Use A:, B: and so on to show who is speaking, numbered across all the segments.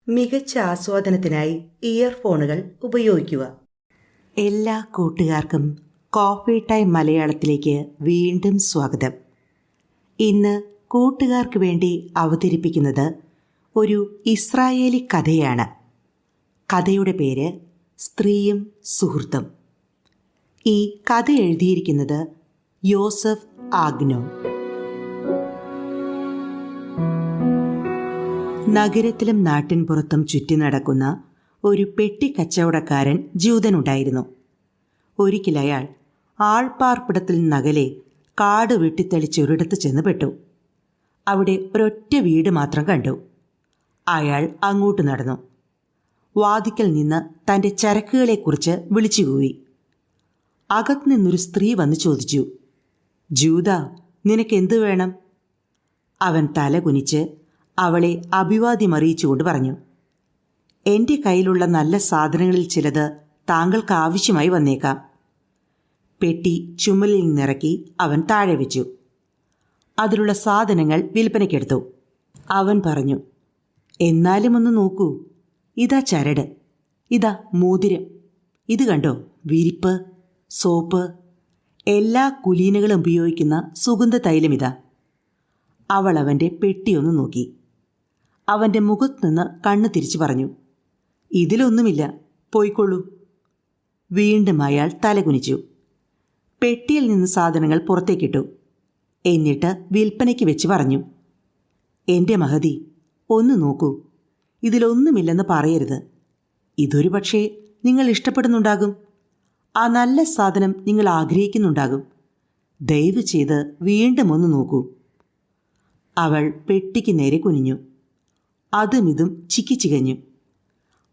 A: മികച്ച ആസ്വാദനത്തിനായി ഇയർഫോണുകൾ ഉപയോഗിക്കുക. എല്ലാ കൂട്ടുകാർക്കും കോഫി ടൈം മലയാളത്തിലേക്ക് വീണ്ടും സ്വാഗതം. ഇന്ന് കൂട്ടുകാർക്ക് വേണ്ടി അവതരിപ്പിക്കുന്നത് ഒരു ഇസ്രായേലി കഥയാണ്. കഥയുടെ പേര് സ്ത്രീയും സുഹൃത്തും. ഈ കഥ എഴുതിയിരിക്കുന്നത് യോസഫ് ആഗ്നോ. നഗരത്തിലും നാട്ടിൻപുറത്തും ചുറ്റി നടക്കുന്ന ഒരു പെട്ടിക്കച്ചവടക്കാരൻ ജൂതനുണ്ടായിരുന്നു. ഒരിക്കൽ അയാൾ ആൾപ്പാർപ്പിടത്തിൽ നിന്നകലെ കാട് വെട്ടിത്തെളിച്ചൊരിടത്ത് ചെന്ന് പെട്ടു. അവിടെ ഒരൊറ്റ വീട് മാത്രം കണ്ടു. അയാൾ അങ്ങോട്ട് നടന്നു. വാതിക്കൽ നിന്ന് തൻ്റെ ചരക്കുകളെക്കുറിച്ച് വിളിച്ചുകൂവി. അകത്തുനിന്നൊരു സ്ത്രീ വന്ന് ചോദിച്ചു, ജൂത, നിനക്കെന്ത് വേണം? അവൻ തല കുനിച്ച് അവളെ അഭിവാദ്യമറിയിച്ചുകൊണ്ട് പറഞ്ഞു, എൻ്റെ കയ്യിലുള്ള നല്ല സാധനങ്ങളിൽ ചിലത് താങ്കൾക്ക് ആവശ്യമായി വന്നേക്കാം. പെട്ടി ചുമലിൽ നിന്നിറക്കി അവൻ താഴെ വെച്ചു. അതിലുള്ള സാധനങ്ങൾ വിൽപ്പനയ്ക്കെടുത്തു. അവൻ പറഞ്ഞു, എന്നാലും ഒന്ന് നോക്കൂ, ഇതാ ചരട്, ഇതാ മോതിരം, ഇത് കണ്ടോ വിരിപ്പ്, സോപ്പ്, എല്ലാ കുലീനകളും ഉപയോഗിക്കുന്ന സുഗന്ധ തൈലം ഇതാ. അവൾ അവൻ്റെ പെട്ടിയൊന്ന് നോക്കി. അവൻ്റെ മുഖത്തുനിന്ന് കണ്ണ് തിരിച്ചു പറഞ്ഞു, ഇതിലൊന്നുമില്ല, പോയിക്കൊള്ളൂ. വീണ്ടും അയാൾ തലകുനിച്ചു. പെട്ടിയിൽ നിന്ന് സാധനങ്ങൾ പുറത്തേക്കിട്ടു. എന്നിട്ട് വിൽപ്പനയ്ക്ക് വെച്ച് പറഞ്ഞു, എൻ്റെ മഹതി, ഒന്ന് നോക്കൂ, ഇതിലൊന്നുമില്ലെന്ന് പറയരുത്. ഇതൊരു പക്ഷേ നിങ്ങൾ ഇഷ്ടപ്പെടുന്നുണ്ടാകും. ആ നല്ല സാധനം നിങ്ങൾ ആഗ്രഹിക്കുന്നുണ്ടാകും. ദയവ് ചെയ്ത് വീണ്ടും ഒന്ന് നോക്കൂ. അവൾ പെട്ടിക്ക് നേരെ കുനിഞ്ഞു. അതും ഇതും ചിക്കിച്ചികഞ്ഞു.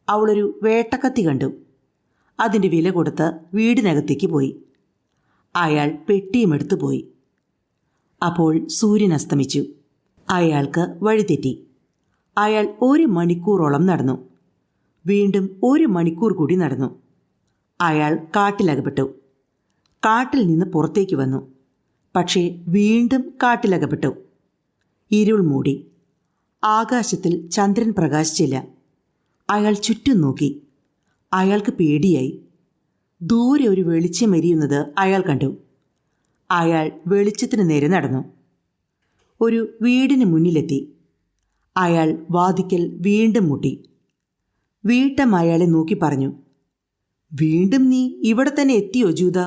A: അവളൊരു വേട്ടക്കത്തി കണ്ടു. അതിൻ്റെ വില കൊടുത്ത് വീടിനകത്തേക്ക് പോയി. അയാൾ പെട്ടിയും എടുത്തു പോയി. അപ്പോൾ സൂര്യൻ അസ്തമിച്ചു. അയാൾക്ക് വഴിതെറ്റി. അയാൾ 1 മണിക്കൂറോളം നടന്നു. വീണ്ടും 1 മണിക്കൂർ കൂടി നടന്നു. അയാൾ കാട്ടിലകപ്പെട്ടു. കാട്ടിൽ നിന്ന് പുറത്തേക്ക് വന്നു. പക്ഷേ വീണ്ടും കാട്ടിലകപ്പെട്ടു. ഇരുൾ മൂടി. ആകാശത്തിൽ ചന്ദ്രൻ പ്രകാശിച്ചില്ല. അയാൾ ചുറ്റും നോക്കി. അയാൾക്ക് പേടിയായി. ദൂരെ ഒരു വെളിച്ചം എരിയുന്നത് അയാൾ കണ്ടു. അയാൾ വെളിച്ചത്തിന് നേരെ നടന്നു. ഒരു വീടിന് മുന്നിലെത്തി. അയാൾ വാതിക്കൽ വീണ്ടും മുട്ടി. വീട്ടമ്മ അയാളെ നോക്കി പറഞ്ഞു, വീണ്ടും നീ ഇവിടെ തന്നെ എത്തിയോ ജൂത?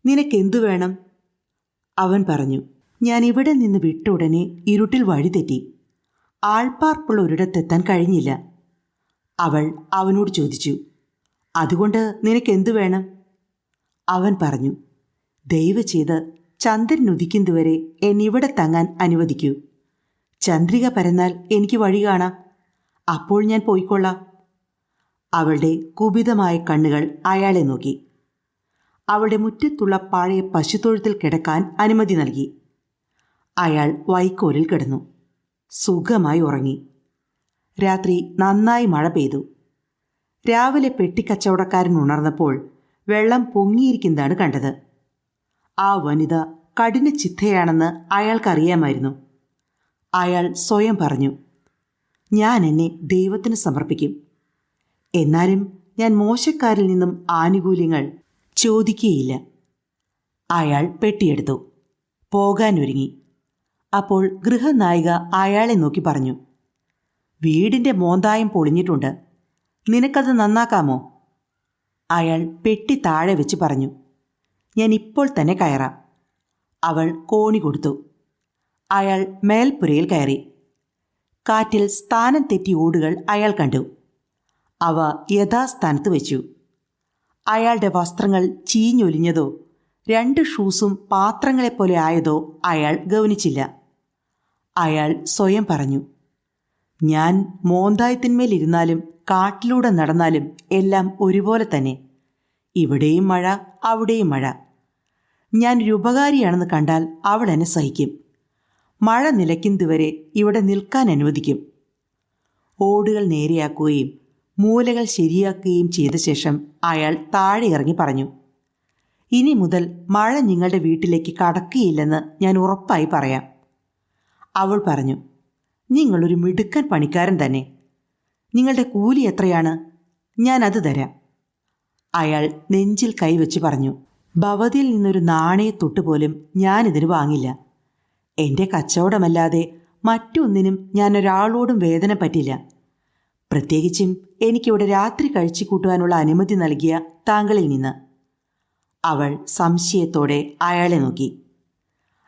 A: നിനക്കെന്തു വേണം? അവൻ പറഞ്ഞു, ഞാൻ ഇവിടെ നിന്ന് വിട്ട ഉടനെ ഇരുട്ടിൽ വഴിതെറ്റി. ആൾപ്പാർപ്പുള്ള ഒരിടത്തെത്താൻ കഴിഞ്ഞില്ല. അവൾ അവനോട് ചോദിച്ചു, അതുകൊണ്ട് നിനക്കെന്തു വേണം? അവൻ പറഞ്ഞു, ദയവ് ചെയ്ത് ചന്ദ്രൻ ഉദിക്കുന്നതുവരെ എന്നിവിടെ തങ്ങാൻ അനുവദിക്കൂ. ചന്ദ്രിക പരന്നാൽ എനിക്ക് വഴി കാണാം. അപ്പോൾ ഞാൻ പോയിക്കൊള്ളാം. അവളുടെ കുപിതമായ കണ്ണുകൾ അയാളെ നോക്കി. അവളുടെ മുറ്റത്തുള്ള പഴയ പശുത്തൊഴുത്തിൽ കിടക്കാൻ അനുമതി നൽകി. അയാൾ വൈക്കോലിൽ കിടന്നു. സുഖമായി ഉറങ്ങി. രാത്രി നന്നായി മഴ പെയ്തു. രാവിലെ പെട്ടിക്കച്ചവടക്കാരൻ ഉണർന്നപ്പോൾ വെള്ളം പൊങ്ങിയിരിക്കുന്നതാണ് കണ്ടത്. ആ വനിത കഠിന ചിത്തയാണെന്ന് അയാൾക്കറിയാമായിരുന്നു. അയാൾ സ്വയം പറഞ്ഞു, ഞാൻ എന്നെ ദൈവത്തിന് സമർപ്പിക്കും. എന്നാലും ഞാൻ മോശക്കാരിൽ നിന്നും ആനുകൂല്യങ്ങൾ ചോദിക്കുകയില്ല. അയാൾ പെട്ടിയെടുത്തു. പോകാനൊരുങ്ങി. അപ്പോൾ ഗൃഹനായിക അയാളെ നോക്കി പറഞ്ഞു, വീടിൻ്റെ മോന്തായം പൊളിഞ്ഞിട്ടുണ്ട്, നിനക്കത് നന്നാക്കാമോ? അയാൾ പെട്ടി താഴെ വെച്ച് പറഞ്ഞു, ഞാൻ ഇപ്പോൾ തന്നെ കയറാം. അവൾ കോണി കൊടുത്തു. അയാൾ മേൽപ്പുരയിൽ കയറി. കാറ്റിൽ സ്ഥാനം തെറ്റി ഓടുകൾ അയാൾ കണ്ടു. അവ യഥാസ്ഥാനത്ത് വെച്ചു. അയാളുടെ വസ്ത്രങ്ങൾ ചീഞ്ഞൊലിഞ്ഞതോ 2 ഷൂസും പാത്രങ്ങളെപ്പോലെ ആയതോ അയാൾ ഗൗനിച്ചില്ല. അയാൾ സ്വയം പറഞ്ഞു, ഞാൻ മോന്തായത്തിന്മേലിരുന്നാലും കാട്ടിലൂടെ നടന്നാലും എല്ലാം ഒരുപോലെ തന്നെ. ഇവിടെയും മഴ, അവിടെയും മഴ. ഞാനൊരു ഉപകാരിയാണെന്ന് കണ്ടാൽ അവൾ എന്നെ സഹിക്കും. മഴ നിലയ്ക്കുന്നതുവരെ ഇവിടെ നിൽക്കാൻ അനുവദിക്കും. ഓടുകൾ നേരെയാക്കുകയും മൂലകൾ ശരിയാക്കുകയും ചെയ്ത ശേഷം അയാൾ താഴെ ഇറങ്ങി പറഞ്ഞു, ഇനി മുതൽ മഴ നിങ്ങളുടെ വീട്ടിലേക്ക് കടക്കുകയില്ലെന്ന് ഞാൻ ഉറപ്പായി പറയാം. അവൾ പറഞ്ഞു, നിങ്ങളൊരു മിടുക്കൻ പണിക്കാരൻ തന്നെ. നിങ്ങളുടെ കൂലി എത്രയാണ്? ഞാനത് തരാം. അയാൾ നെഞ്ചിൽ കൈവച്ച് പറഞ്ഞു. ഭവതിയിൽ നിന്നൊരു നാണയത്തൊട്ടുപോലും ഞാനിതിന് വാങ്ങില്ല. എൻ്റെ കച്ചവടമല്ലാതെ മറ്റൊന്നിനും ഞാൻ ഒരാളോടും വേദന പറ്റില്ല. പ്രത്യേകിച്ചും എനിക്കിവിടെ രാത്രി കഴിച്ചു കൂട്ടുവാനുള്ള അനുമതി നൽകിയ താങ്കളിൽ നിന്ന്. അവൾ സംശയത്തോടെ അയാളെ നോക്കി.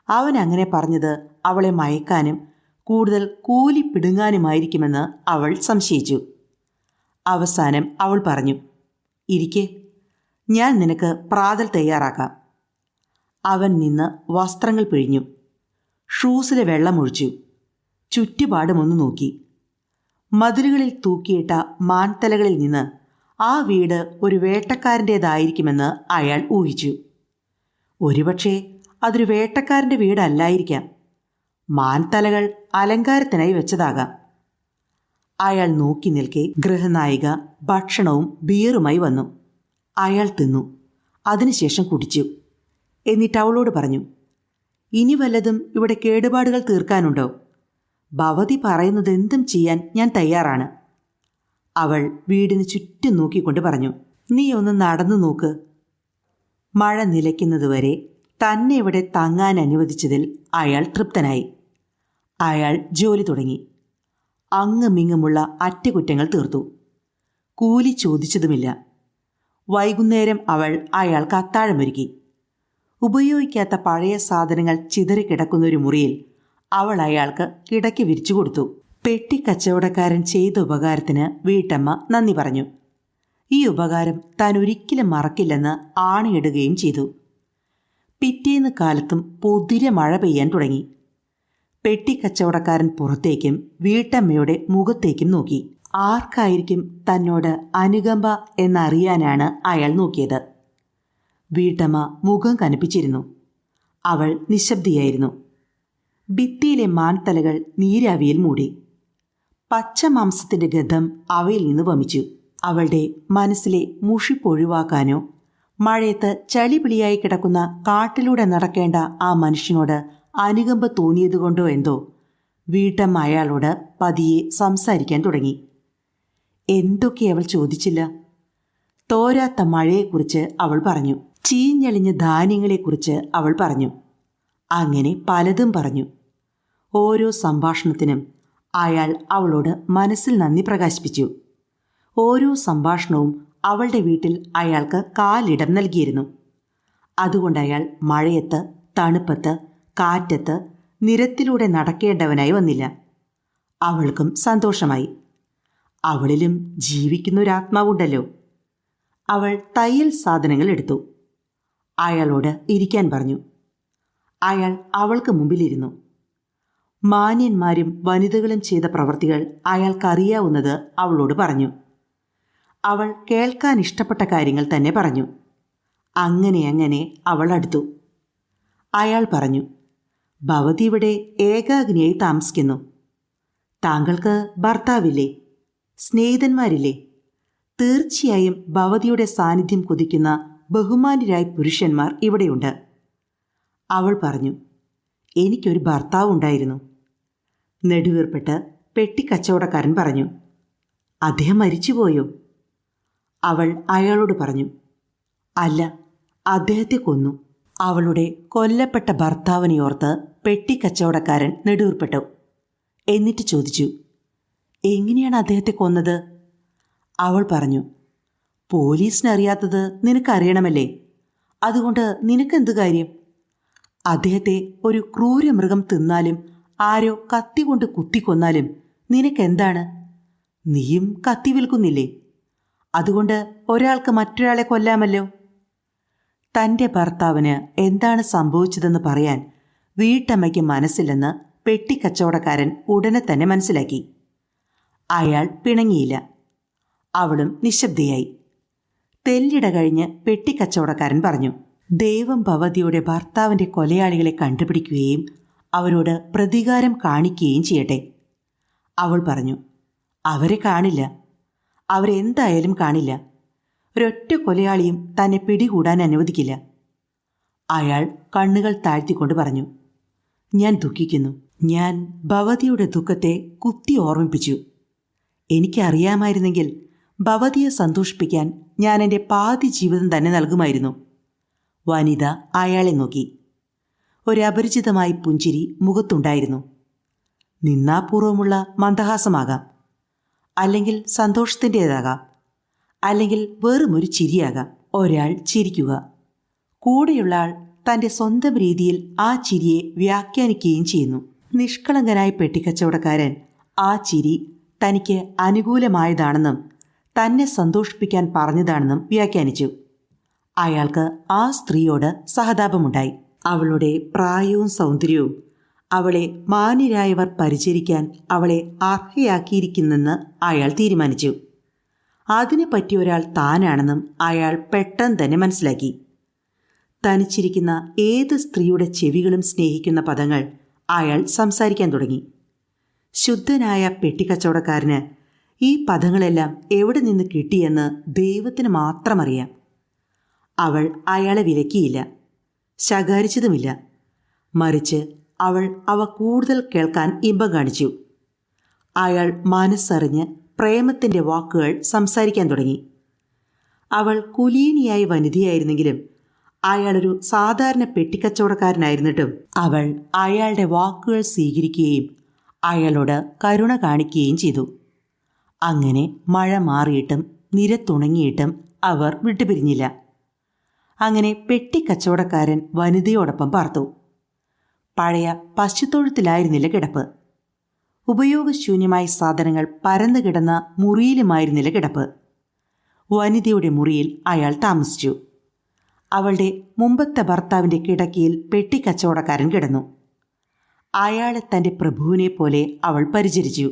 A: അവൻ അങ്ങനെ പറഞ്ഞത് അവളെ മയക്കാനും കൂടുതൽ കൂലി പിടുങ്ങാനുമായിരിക്കുമെന്ന് അവൾ സംശയിച്ചു. അവസാനം അവൾ പറഞ്ഞു, ഇരിക്കെ, ഞാൻ നിനക്ക് പ്രാതൽ തയ്യാറാക്കാം. അവൻ നിന്ന് വസ്ത്രങ്ങൾ പിഴിഞ്ഞു. ഷൂസിലെ വെള്ളമൊഴിച്ചു. ചുറ്റുപാടുമൊന്നു നോക്കി. മതിലുകളിൽ തൂക്കിയിട്ട മാൻതലകളിൽ നിന്ന് ആ വീട് ഒരു വേട്ടക്കാരൻ്റേതായിരിക്കുമെന്ന് അയാൾ ഊഹിച്ചു. ഒരുപക്ഷെ അതൊരു വേട്ടക്കാരൻ്റെ വീടല്ലായിരിക്കാം. മാൻതലകൾ അലങ്കാരത്തിനായി വെച്ചതാകാം. അയാൾ നോക്കി നിൽക്കെ ഗൃഹനായിക ഭക്ഷണവും ബിയറുമായി വന്നു. അയാൾ തിന്നു. അതിനുശേഷം കുടിച്ചു. എന്നിട്ട് അവളോട് പറഞ്ഞു, ഇനി വല്ലതും ഇവിടെ കേടുപാടുകൾ തീർക്കാനുണ്ടോ? ഭവതി പറയുന്നതെന്തും ചെയ്യാൻ ഞാൻ തയ്യാറാണ്. അവൾ വീടിന് ചുറ്റും നോക്കിക്കൊണ്ട് പറഞ്ഞു, നീ ഒന്ന് നടന്നു നോക്ക്. മഴ നിലയ്ക്കുന്നതുവരെ തന്നെ ഇവിടെ തങ്ങാൻ അനുവദിച്ചതിൽ അയാൾ തൃപ്തനായി. അയാൾ ജോലി തുടങ്ങി. അങ്ങുമിങ്ങുമുള്ള അറ്റകുറ്റങ്ങൾ തീർത്തു. കൂലി ചോദിച്ചതുമില്ല. വൈകുന്നേരം അവൾ അയാൾക്ക് അത്താഴമൊരുക്കി. ഉപയോഗിക്കാത്ത പഴയ സാധനങ്ങൾ ചിതറിക്കിടക്കുന്നൊരു മുറിയിൽ അവൾ അയാൾക്ക് കിടക്കി വിരിച്ചു കൊടുത്തു. പെട്ടിക്കച്ചവടക്കാരൻ ചെയ്ത ഉപകാരത്തിന് വീട്ടമ്മ നന്ദി പറഞ്ഞു. ഈ ഉപകാരം താൻ ഒരിക്കലും മറക്കില്ലെന്ന് ആണയിടുകയും ചെയ്തു. പിറ്റേന്ന് കാലത്തും പൊതിരെ മഴ പെയ്യാൻ തുടങ്ങി. പെട്ടിക്കച്ചവടക്കാരൻ പുറത്തേക്കും വീട്ടമ്മയുടെ മുഖത്തേക്കും നോക്കി. ആർക്കായിരിക്കും തന്നോട് അനുകമ്പ എന്നറിയാനാണ് അയാൾ നോക്കിയത്. വീട്ടമ്മ മുഖം കനപ്പിച്ചിരുന്നു. അവൾ നിശബ്ദയായിരുന്നു. ഭിത്തിയിലെ മാൻതലകൾ നീരാവിയിൽ മൂടി. പച്ചമാംസത്തിൻ്റെ ഗന്ധം അവയിൽ നിന്ന് വമിച്ചു. അവളുടെ മനസ്സിലെ മുഷിപ്പൊഴിവാക്കാനോ മഴയത്ത് ചളിപിളിയായി കിടക്കുന്ന കാട്ടിലൂടെ നടക്കേണ്ട ആ മനുഷ്യനോട് അനുകമ്പ തോന്നിയതുകൊണ്ടോ എന്തോ വീട്ടമ്മ അയാളോട് പതിയെ സംസാരിക്കാൻ തുടങ്ങി. എന്തൊക്കെ അവൾ ചോദിച്ചില്ല. തോരാത്ത മഴയെക്കുറിച്ച് അവൾ പറഞ്ഞു. ചീഞ്ഞളിഞ്ഞ ധാന്യങ്ങളെക്കുറിച്ച് അവൾ പറഞ്ഞു. അങ്ങനെ പലതും പറഞ്ഞു. ഓരോ സംഭാഷണത്തിനും അയാൾ അവളോട് മനസ്സിൽ നന്ദി പ്രകാശിപ്പിച്ചു. ഓരോ സംഭാഷണവും അവളുടെ വീട്ടിൽ അയാൾക്ക് കാലിടം നൽകിയിരുന്നു. അതുകൊണ്ട് അയാൾ മഴയത്ത്, തണുപ്പത്ത്, കാറ്റത്ത്, നിരത്തിലൂടെ നടക്കേണ്ടവനായി വന്നില്ല. അവൾക്കും സന്തോഷമായി. അവളിലും ജീവിക്കുന്നൊരാത്മാവുണ്ടല്ലോ. അവൾ തയ്യൽ സാധനങ്ങൾ എടുത്തു. അയാളോട് ഇരിക്കാൻ പറഞ്ഞു. അയാൾ അവൾക്ക് മുമ്പിലിരുന്നു. മാന്യന്മാരും വനിതകളും ചെയ്ത പ്രവൃത്തികൾ അയാൾക്കറിയാവുന്നത് അവളോട് പറഞ്ഞു. അവൾ കേൾക്കാൻ ഇഷ്ടപ്പെട്ട കാര്യങ്ങൾ തന്നെ പറഞ്ഞു. അങ്ങനെ അവൾ അടുത്തു. അയാൾ പറഞ്ഞു, ഭവതി ഇവിടെ ഏകാഗ്നിയായി താമസിക്കുന്നു. താങ്കൾക്ക് ഭർത്താവില്ലേ? സ്നേഹിതന്മാരില്ലേ? തീർച്ചയായും ഭവതിയുടെ സാന്നിധ്യം കൊതിക്കുന്ന ബഹുമാന്യരായ പുരുഷന്മാർ ഇവിടെയുണ്ട്. അവൾ പറഞ്ഞു, എനിക്കൊരു ഭർത്താവുണ്ടായിരുന്നു. നെടുവീർപ്പെട്ട് പെട്ടിക്കച്ചവടക്കാരൻ പറഞ്ഞു, അദ്ദേഹം മരിച്ചുപോയോ? അവൾ അയാളോട് പറഞ്ഞു, അല്ല, അദ്ദേഹത്തെ കൊന്നു. അവളുടെ കൊല്ലപ്പെട്ട ഭർത്താവിനെ ഓർത്ത് പെട്ടിക്കച്ചവടക്കാരൻ നെടുവീർപ്പെട്ടു. എന്നിട്ട് ചോദിച്ചു, എങ്ങനെയാണ് അദ്ദേഹത്തെ കൊന്നത്? അവൾ പറഞ്ഞു, പോലീസിനറിയാത്തത് നിനക്കറിയണമല്ലേ? അതുകൊണ്ട് നിനക്കെന്ത് കാര്യം? അദ്ദേഹത്തെ ഒരു ക്രൂരമൃഗം തിന്നാലും ആരോ കത്തി കൊണ്ട് കുത്തിക്കൊന്നാലും നിനക്കെന്താണ്? നീയും കത്തി വിൽക്കുന്നില്ലേ? അതുകൊണ്ട് ഒരാൾക്ക് മറ്റൊരാളെ കൊല്ലാമല്ലോ. തൻ്റെ ഭർത്താവിന് എന്താണ് സംഭവിച്ചതെന്ന് പറയാൻ വീട്ടമ്മയ്ക്ക് മനസ്സില്ലെന്ന് പെട്ടിക്കച്ചവടക്കാരൻ ഉടനെ തന്നെ മനസ്സിലാക്കി. അയാൾ പിണങ്ങിയില്ല. അവളും നിശബ്ദയായി. തെല്ലിട കഴിഞ്ഞ് പെട്ടിക്കച്ചവടക്കാരൻ പറഞ്ഞു, ദൈവം ഭവതിയുടെ ഭർത്താവിൻ്റെ കൊലയാളികളെ കണ്ടുപിടിക്കുകയും അവരോട് പ്രതികാരം കാണിക്കുകയും ചെയ്യട്ടെ. അവൾ പറഞ്ഞു, അവരെ കാണില്ല. അവരെന്തായാലും കാണില്ല. ഒരൊറ്റ കൊലയാളിയും തന്നെ പിടികൂടാൻ അനുവദിക്കില്ല. അയാൾ കണ്ണുകൾ താഴ്ത്തിക്കൊണ്ട് പറഞ്ഞു, ഞാൻ ദുഃഖിക്കുന്നു. ഞാൻ ഭവതിയുടെ ദുഃഖത്തെ കുത്തി ഓർമ്മിപ്പിച്ചു. എനിക്കറിയാമായിരുന്നെങ്കിൽ ഭവതിയെ സന്തോഷിപ്പിക്കാൻ ഞാൻ എൻ്റെ പാതി ജീവിതം തന്നെ നൽകുമായിരുന്നു. വനിത അയാളെ നോക്കി. ഒരപരിചിതമായ പുഞ്ചിരി മുഖത്തുണ്ടായിരുന്നു. നിന്നാപൂർവമുള്ള മന്ദഹാസമാകാം, അല്ലെങ്കിൽ സന്തോഷത്തിൻ്റേതാകാം, അല്ലെങ്കിൽ വെറുമൊരു ചിരിയാകാം. ഒരാൾ ചിരിക്കുക, കൂടെയുള്ള ആൾ തൻ്റെ സ്വന്തം രീതിയിൽ ആ ചിരിയെ വ്യാഖ്യാനിക്കുകയും ചെയ്യുന്നു. നിഷ്കളങ്കനായ പെട്ടിക്കച്ചവടക്കാരൻ ആ ചിരി തനിക്ക് അനുകൂലമായതാണെന്നും തന്നെ സന്തോഷിപ്പിക്കാൻ പറഞ്ഞതാണെന്നും വ്യാഖ്യാനിച്ചു. അയാൾക്ക് ആ സ്ത്രീയോട് സഹതാപമുണ്ടായി. അവളുടെ പ്രായവും സൗന്ദര്യവും അവളെ മാന്യരായവർ പരിചരിക്കാൻ അവളെ അർഹയാക്കിയിരിക്കുന്നെന്ന് അയാൾ തീരുമാനിച്ചു. അതിനെ പറ്റിയ ഒരാൾ താനാണെന്നും അയാൾ പെട്ടെന്ന് തന്നെ മനസ്സിലാക്കി. തനിച്ചിരിക്കുന്ന ഏത് സ്ത്രീയുടെ ചെവികളും സ്നേഹിക്കുന്ന പദങ്ങൾ അയാൾ സംസാരിക്കാൻ തുടങ്ങി. ശുദ്ധനായ പെട്ടിക്കച്ചവടക്കാരന് ഈ പദങ്ങളെല്ലാം എവിടെ നിന്ന് കിട്ടിയെന്ന് ദൈവത്തിന് മാത്രം അറിയാം. അവൾ അയാളെ വിലക്കിയില്ല, ശകാരിച്ചതുമില്ല. മറിച്ച് അവൾ അവ കൂടുതൽ കേൾക്കാൻ ഇമ്പം കാണിച്ചു. അയാൾ മനസ്സറിഞ്ഞ് പ്രേമത്തിൻ്റെ വാക്കുകൾ സംസാരിക്കാൻ തുടങ്ങി. അവൾ കുലീനിയായ വനിതയായിരുന്നെങ്കിലും അയാളൊരു സാധാരണ പെട്ടിക്കച്ചവടക്കാരനായിരുന്നിട്ടും അവൾ അയാളുടെ വാക്കുകൾ സ്വീകരിക്കുകയും അയാളോട് കരുണ കാണിക്കുകയും ചെയ്തു. അങ്ങനെ മഴ മാറിയിട്ടും നിരത്തുണങ്ങിയിട്ടും അവർ വിട്ടുപിരിഞ്ഞില്ല. അങ്ങനെ പെട്ടിക്കച്ചവടക്കാരൻ വനിതയോടൊപ്പം പാർത്തു. പഴയ പശുത്തൊഴുത്തിലായിരുന്നില്ല കിടപ്പ്. ഉപയോഗശൂന്യമായ സാധനങ്ങൾ പരന്നു കിടന്ന മുറിയിലുമായിരുന്നില്ല കിടപ്പ്. വനിതയുടെ മുറിയിൽ അയാൾ താമസിച്ചു. അവളുടെ മുമ്പത്തെ ഭർത്താവിൻ്റെ കിടക്കയിൽ പെട്ടിക്കച്ചവടക്കാരൻ കിടന്നു. അയാളെ തൻ്റെ പ്രഭുവിനെ പോലെ അവൾ പരിചരിച്ചു.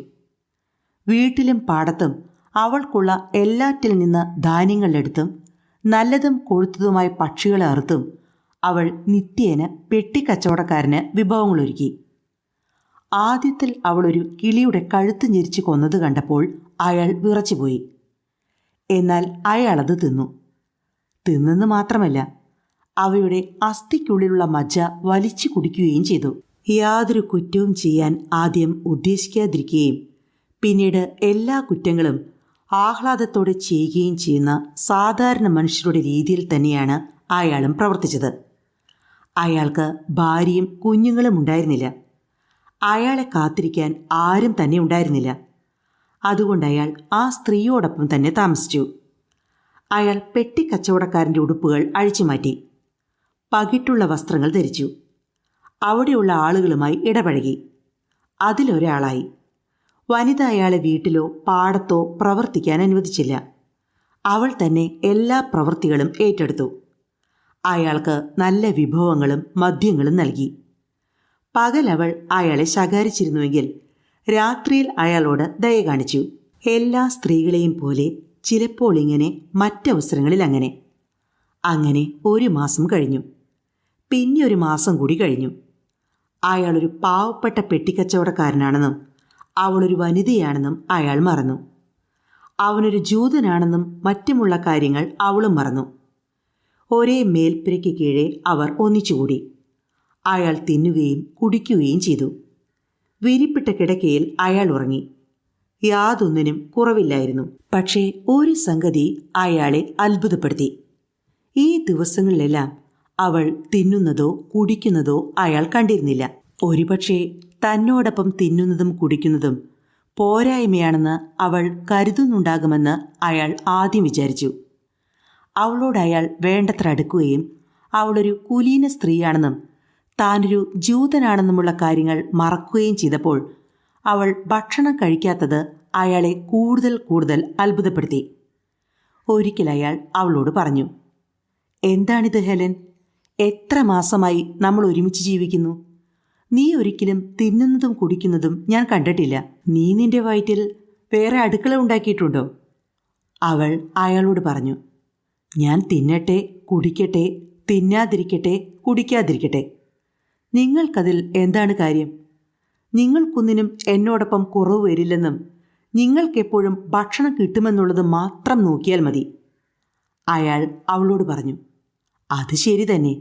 A: വീട്ടിലും പാടത്തും അവൾക്കുള്ള എല്ലാറ്റിൽ നിന്ന് ധാന്യങ്ങളെടുത്തും നല്ലതും കൊഴുത്തതുമായ പക്ഷികളെ അറുത്തും അവൾ നിത്യേന പെട്ടിക്കച്ചവടക്കാരന് വിഭവങ്ങളൊരുക്കി. ആദ്യത്തിൽ അവളൊരു കിളിയുടെ കഴുത്ത് ഞെരിച്ച് കൊന്നത് കണ്ടപ്പോൾ അയാൾ വിറച്ചുപോയി. എന്നാൽ അയാളത് തിന്നു. തിന്നെന്ന് മാത്രമല്ല, അവയുടെ അസ്ഥിക്കുള്ളിലുള്ള മജ്ജ വലിച്ചു കുടിക്കുകയും ചെയ്തു. യാതൊരു കുറ്റവും ചെയ്യാൻ ആദ്യം ഉദ്ദേശിക്കാതിരിക്കുകയും പിന്നീട് എല്ലാ കുറ്റങ്ങളും ആഹ്ലാദത്തോടെ ചെയ്യുകയും ചെയ്യുന്ന സാധാരണ മനുഷ്യരുടെ രീതിയിൽ തന്നെയാണ് അയാളും പ്രവർത്തിച്ചത്. അയാൾക്ക് ഭാര്യയും കുഞ്ഞുങ്ങളും ഉണ്ടായിരുന്നില്ല. അയാളെ കാത്തിരിക്കാൻ ആരും തന്നെ ഉണ്ടായിരുന്നില്ല. അതുകൊണ്ട് അയാൾ ആ സ്ത്രീയോടൊപ്പം തന്നെ താമസിച്ചു. അയാൾ പെട്ടിക്കച്ചവടക്കാരൻ്റെ ഉടുപ്പുകൾ അഴിച്ചുമാറ്റി. പകിട്ടുള്ള വസ്ത്രങ്ങൾ ധരിച്ചു. അവിടെയുള്ള ആളുകളുമായി ഇടപഴകി. അതിലൊരാളായി. വനിത അയാളെ വീട്ടിലോ പാടത്തോ പ്രവർത്തിക്കാൻ അനുവദിച്ചില്ല. അവൾ തന്നെ എല്ലാ പ്രവൃത്തികളും ഏറ്റെടുത്തു. അയാൾക്ക് നല്ല വിഭവങ്ങളും മദ്യങ്ങളും നൽകി. പകൽ അവൾ അയാളെ ശകാരിച്ചിരുന്നുവെങ്കിൽ രാത്രിയിൽ അയാളോട് ദയ കാണിച്ചു. എല്ലാ സ്ത്രീകളെയും പോലെ ചിലപ്പോൾ ഇങ്ങനെ, മറ്റവസരങ്ങളിൽ അങ്ങനെ. അങ്ങനെ 1 മാസം കഴിഞ്ഞു. പിന്നെ 1 മാസം കൂടി കഴിഞ്ഞു. അയാളൊരു പാവപ്പെട്ട പെട്ടിക്കച്ചവടക്കാരനാണെന്നും അവളൊരു വനിതയാണെന്നും അയാൾ മറന്നു. അവനൊരു ജൂതനാണെന്നും മറ്റുമുള്ള കാര്യങ്ങൾ അവളും മറന്നു. ഒരേ മേൽപ്പുരയ്ക്ക് കീഴെ അവർ ഒന്നിച്ചുകൂടി. അയാൾ തിന്നുകയും കുടിക്കുകയും ചെയ്തു. വിരിപ്പിട്ട കിടക്കയിൽ അയാൾ ഉറങ്ങി. യാതൊന്നിനും കുറവില്ലായിരുന്നു. പക്ഷേ ഒരു സംഗതി അയാളെ അത്ഭുതപ്പെടുത്തി. ഈ ദിവസങ്ങളിലെല്ലാം അവൾ തിന്നുന്നതോ കുടിക്കുന്നതോ അയാൾ കണ്ടിരുന്നില്ല. ഒരുപക്ഷെ തന്നോടൊപ്പം തിന്നുന്നതും കുടിക്കുന്നതും പോരായ്മയാണെന്ന് അവൾ കരുതുന്നുണ്ടാകുമെന്ന് അയാൾ ആദ്യം വിചാരിച്ചു. അവളോട് അയാൾ വേണ്ടത്ര അടുക്കുകയും അവളൊരു കുലീന സ്ത്രീയാണെന്നും താനൊരു ജൂതനാണെന്നുമുള്ള കാര്യങ്ങൾ മറക്കുകയും ചെയ്തപ്പോൾ അവൾ ഭക്ഷണം കഴിക്കാത്തത് അയാളെ കൂടുതൽ കൂടുതൽ അത്ഭുതപ്പെടുത്തി. ഒരിക്കൽ അയാൾ അവളോട് പറഞ്ഞു, "എന്താണിത് ഹെലൻ? എത്ര മാസമായി നമ്മൾ ഒരുമിച്ച് ജീവിക്കുന്നു. നീ ഒരിക്കലും തിന്നുന്നതും കുടിക്കുന്നതും ഞാൻ കണ്ടിട്ടില്ല. നീ നിന്റെ വയറ്റിൽ വേറെ അടുക്കള ഉണ്ടാക്കിയിട്ടുണ്ടോ?" അവൾ അയാളോട് പറഞ്ഞു, "ഞാൻ തിന്നട്ടെ, കുടിക്കട്ടെ, തിന്നാതിരിക്കട്ടെ, കുടിക്കാതിരിക്കട്ടെ. നിങ്ങൾക്കതിൽ എന്താണ് കാര്യം? നിങ്ങൾക്കൊന്നിനും എന്നോടൊപ്പം കുറവ് വരില്ലെന്നും നിങ്ങൾക്കെപ്പോഴും ഭക്ഷണം കിട്ടുമെന്നുള്ളത് മാത്രം നോക്കിയാൽ മതി." അയാൾ അവളോട് പറഞ്ഞു, "അത് ശരി തന്നെ.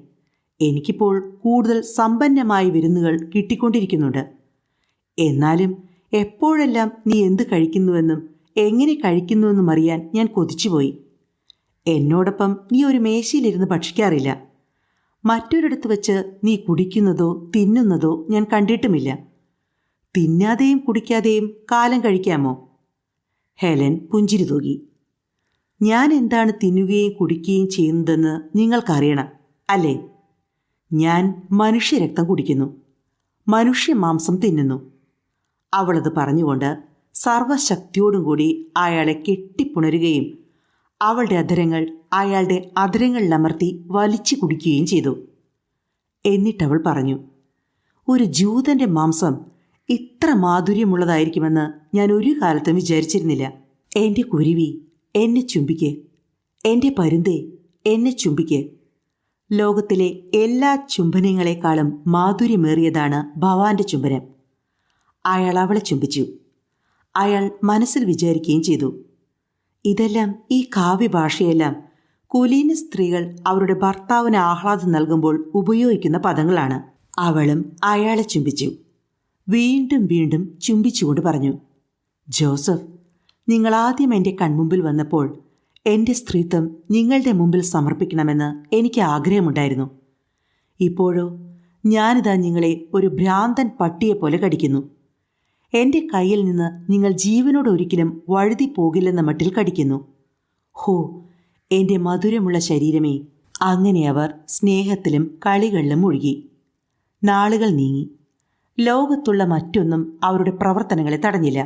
A: എനിക്കിപ്പോൾ കൂടുതൽ സമ്പന്നമായ വിരുന്നുകൾ കിട്ടിക്കൊണ്ടിരിക്കുന്നുണ്ട്. എന്നാലും എപ്പോഴെല്ലാം നീ എന്ത് കഴിക്കുന്നുവെന്നും എങ്ങനെ കഴിക്കുന്നുവെന്നും അറിയാൻ ഞാൻ കൊതിച്ചുപോയി. എന്നോടൊപ്പം നീ ഒരു മേശയിലിരുന്ന് ഭക്ഷിക്കാറില്ല. മറ്റൊരിടത്ത് വെച്ച് നീ കുടിക്കുന്നതോ തിന്നുന്നതോ ഞാൻ കണ്ടിട്ടുമില്ല. തിന്നാതെയും കുടിക്കാതെയും കാലം കഴിക്കാമോ? ഹെലൻ പുഞ്ചിരി തൂകി. ഞാൻ എന്താണ് തിന്നുകയും കുടിക്കുകയും ചെയ്യുന്നതെന്ന് നിങ്ങൾക്കറിയണം, അല്ലേ? ഞാൻ മനുഷ്യരക്തം കുടിക്കുന്നു, മനുഷ്യ മാംസം തിന്നുന്നു. അവളത് പറഞ്ഞുകൊണ്ട് സർവശക്തിയോടും കൂടി അയാളെ കെട്ടിപ്പുണരുകയും അവളുടെ അധരങ്ങൾ അയാളുടെ അധരങ്ങളിലമർത്തി വലിച്ചു കുടിക്കുകയും ചെയ്തു. എന്നിട്ടവൾ പറഞ്ഞു, ഒരു ജൂതൻ്റെ മാംസം ഇത്ര മാധുര്യമുള്ളതായിരിക്കുമെന്ന് ഞാൻ ഒരു കാലത്തും വിചാരിച്ചിരുന്നില്ല. എൻ്റെ കുരുവി, എന്നെ ചുംബിക്ക്. എൻ്റെ പരുന്തേ, എന്നെ ചുംബിക്ക്. ലോകത്തിലെ എല്ലാ ചുംബനങ്ങളെക്കാളും മാധുര്യമേറിയതാണ് ഭവാന്റെ ചുംബനം. അയാൾ അവളെ ചുംബിച്ചു. അയാൾ മനസ്സിൽ വിചാരിക്കുകയും ചെയ്തു, ഇതെല്ലാം, ഈ കാവ്യഭാഷയെല്ലാം കുലീന സ്ത്രീകൾ അവരുടെ ഭർത്താവിന് ആഹ്ലാദം നൽകുമ്പോൾ ഉപയോഗിക്കുന്ന പദങ്ങളാണ്. അവളും അയാളെ ചുംബിച്ചു. വീണ്ടും വീണ്ടും ചുംബിച്ചുകൊണ്ട് പറഞ്ഞു, ജോസഫ്, നിങ്ങൾ ആദ്യം എൻ്റെ കൺമുമ്പിൽ വന്നപ്പോൾ എൻ്റെ സ്ത്രീത്വം നിങ്ങളുടെ മുമ്പിൽ സമർപ്പിക്കണമെന്ന് എനിക്ക് ആഗ്രഹമുണ്ടായിരുന്നു. ഇപ്പോഴോ ഞാനിതാ നിങ്ങളെ ഒരു ഭ്രാന്തൻ പട്ടിയെപ്പോലെ കടിക്കുന്നു. എൻ്റെ കയ്യിൽ നിന്ന് നിങ്ങൾ ജീവനോട് ഒരിക്കലും വഴുതി പോകില്ലെന്ന മട്ടിൽ കടിക്കുന്നു. ഹോ, എൻ്റെ മധുരമുള്ള ശരീരമേ. അങ്ങനെ അവർ സ്നേഹത്തിലും കളികളിലും മുഴുകി. നാളുകൾ നീങ്ങി. ലോകത്തുള്ള മറ്റൊന്നും അവരുടെ പ്രവർത്തനങ്ങളെ തടഞ്ഞില്ല.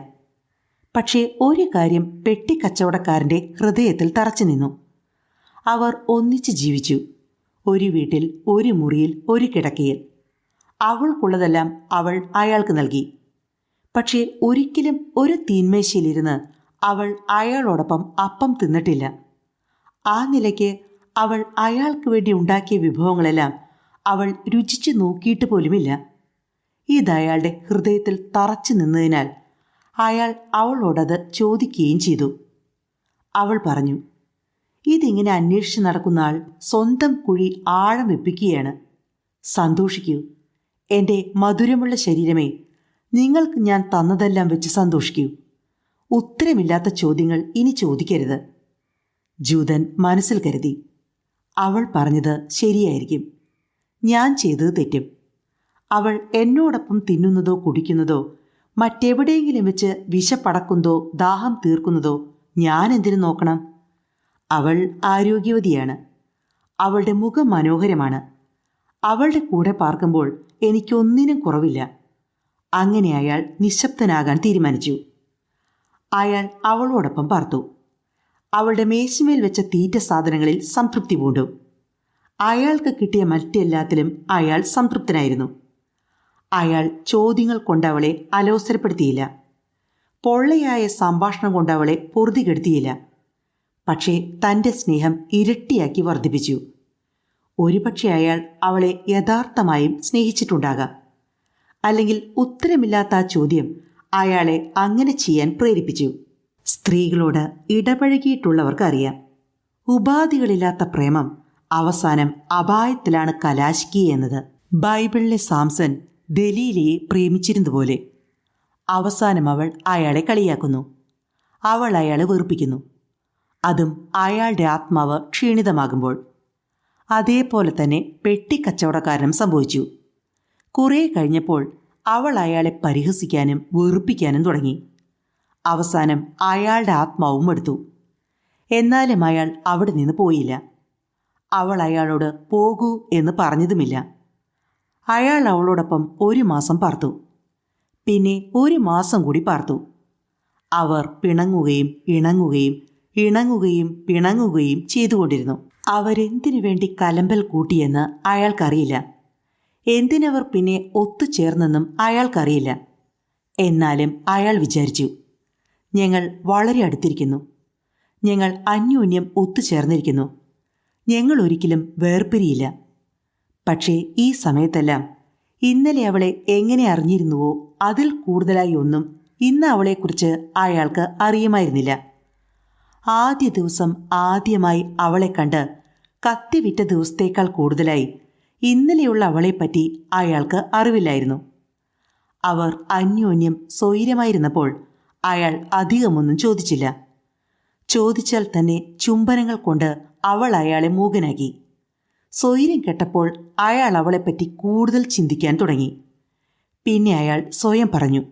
A: പക്ഷേ ഒരു കാര്യം പെട്ടിക്കച്ചവടക്കാരൻ്റെ ഹൃദയത്തിൽ തറച്ചു നിന്നു. അവർ ഒന്നിച്ച് ജീവിച്ചു. ഒരു വീട്ടിൽ, ഒരു മുറിയിൽ, ഒരു കിടക്കയിൽ. അവൾക്കുള്ളതെല്ലാം അവൾ അയാൾക്ക് നൽകി. പക്ഷേ ഒരിക്കലും ഒരു തീന്മേശയിലിരുന്ന് അവൾ അയാളോടൊപ്പം അപ്പം തിന്നിട്ടില്ല. ആ നിലയ്ക്ക് അവൾ അയാൾക്ക് വേണ്ടി ഉണ്ടാക്കിയ വിഭവങ്ങളെല്ലാം അവൾ രുചിച്ചു നോക്കിയിട്ട് പോലുമില്ല. ഇതയാളുടെ ഹൃദയത്തിൽ തറച്ചു നിന്നതിനാൽ അയാൾ അവളോടത് ചോദിക്കുകയും ചെയ്തു. അവൾ പറഞ്ഞു, ഇതിങ്ങനെ അന്വേഷിച്ച് നടക്കുന്ന ആൾ സ്വന്തം കുഴി ആഴം വെപ്പിക്കുകയാണ്. സന്തോഷിക്കൂ, എൻ്റെ മധുരമുള്ള ശരീരമേ. നിങ്ങൾക്ക് ഞാൻ തന്നതെല്ലാം വെച്ച് സന്തോഷിക്കൂ. ഉത്തരമില്ലാത്ത ചോദ്യങ്ങൾ ഇനി ചോദിക്കരുത്. ജൂതൻ മനസ്സിൽ കരുതി, അവൾ പറഞ്ഞത് ശരിയായിരിക്കും. ഞാൻ ചെയ്തത് തെറ്റും. അവൾ എന്നോടൊപ്പം തിന്നുന്നതോ കുടിക്കുന്നതോ മറ്റെവിടെയെങ്കിലും വെച്ച് വിശപ്പടക്കുന്നതോ ദാഹം തീർക്കുന്നതോ ഞാൻ എന്തിനു നോക്കണം? അവൾ ആരോഗ്യവതിയാണ്. അവളുടെ മുഖം മനോഹരമാണ്. അവളുടെ കൂടെ പാർക്കുമ്പോൾ എനിക്കൊന്നിനും കുറവില്ല. അങ്ങനെ അയാൾ നിശബ്ദനാകാൻ തീരുമാനിച്ചു. അയാൾ അവളോടൊപ്പം പാർത്തു. അവളുടെ മേശമേൽ വെച്ച തീറ്റ സാധനങ്ങളിൽ സംതൃപ്തി പൂണ്ടു. അയാൾക്ക് കിട്ടിയ മറ്റെല്ലാത്തിലും അയാൾ സംതൃപ്തനായിരുന്നു. അയാൾ ചോദ്യങ്ങൾ കൊണ്ടവളെ അലോസരപ്പെടുത്തിയില്ല. പൊള്ളയായ സംഭാഷണം കൊണ്ടവളെ പൊറുതി കെടുത്തിയില്ല. പക്ഷേ തൻ്റെ സ്നേഹം ഇരട്ടിയാക്കി വർദ്ധിപ്പിച്ചു. ഒരുപക്ഷെ അയാൾ അവളെ യഥാർത്ഥമായും സ്നേഹിച്ചിട്ടുണ്ടാകാം. അല്ലെങ്കിൽ ഉത്തരമില്ലാത്ത ആ ചോദ്യം അയാളെ അങ്ങനെ ചെയ്യാൻ പ്രേരിപ്പിച്ചു. സ്ത്രീകളോട് ഇടപഴകിയിട്ടുള്ളവർക്കറിയാം, ഉപാധികളില്ലാത്ത പ്രേമം അവസാനം അപായത്തിലാണ് കലാശിക്കുക എന്നത്. ബൈബിളിലെ സാംസൺ ദലീലയെ പ്രേമിച്ചിരുന്നതുപോലെ അവസാനം അവൾ അയാളെ കളിയാക്കുന്നു. അവൾ അയാളെ വെറുപ്പിക്കുന്നു. അതും അയാളുടെ ആത്മാവ് ക്ഷീണിതമാകുമ്പോൾ. അതേപോലെ തന്നെ പെട്ടിക്കച്ചവടക്കാരനും സംഭവിച്ചു. കുറേ കഴിഞ്ഞപ്പോൾ അവൾ അയാളെ പരിഹസിക്കാനും വെറുപ്പിക്കാനും തുടങ്ങി. അവസാനം അയാളുടെ ആത്മാവും എടുത്തു. എന്നാലും അയാൾ അവിടെ നിന്ന് പോയില്ല. അവൾ അയാളോട് പോകൂ എന്ന് പറഞ്ഞതുമില്ല. അയാൾ അവളോടൊപ്പം 1 മാസം പാർത്തു. പിന്നെ 1 മാസം കൂടി പാർത്തു. അവർ പിണങ്ങുകയും ഇണങ്ങുകയും ഇണങ്ങുകയും പിണങ്ങുകയും ചെയ്തുകൊണ്ടിരുന്നു. അവരെന്തിനു വേണ്ടി കലമ്പൽ കൂട്ടിയെന്ന് അയാൾക്കറിയില്ല. എന്തിനവർ പിന്നെ ഒത്തുചേർന്നെന്നും അയാൾക്കറിയില്ല. എന്നാലും അയാൾ വിചാരിച്ചു, ഞങ്ങൾ വളരെ അടുത്തിരിക്കുന്നു. ഞങ്ങൾ അന്യോന്യം ഒത്തുചേർന്നിരിക്കുന്നു. ഞങ്ങൾ ഒരിക്കലും വേർപിരിയില്ല. പക്ഷേ ഈ സമയത്തെല്ലാം ഇന്നലെ അവളെ എങ്ങനെ അറിഞ്ഞിരുന്നുവോ അതിൽ കൂടുതലായി ഒന്നും ഇന്ന് അവളെക്കുറിച്ച് അയാൾക്ക് അറിയുമായിരുന്നില്ല. ആദ്യ ദിവസം ആദ്യമായി അവളെ കണ്ട് കത്തിവിറ്റ ദിവസത്തേക്കാൾ കൂടുതലായി ഇന്നലെയുള്ള അവളെപ്പറ്റി അയാൾക്ക് അറിവില്ലായിരുന്നു. അവർ അന്യോന്യം സ്വൈരമായിരുന്നപ്പോൾ അയാൾ അധികമൊന്നും ചോദിച്ചില്ല. ചോദിച്ചാൽ തന്നെ ചുംബനങ്ങൾ കൊണ്ട് അവൾ അയാളെ മൂകനാക്കി. സ്വൈര്യം കെട്ടപ്പോൾ അയാൾ അവളെപ്പറ്റി കൂടുതൽ ചിന്തിക്കാൻ തുടങ്ങി. പിന്നെ അയാൾ സ്വയം പറഞ്ഞു,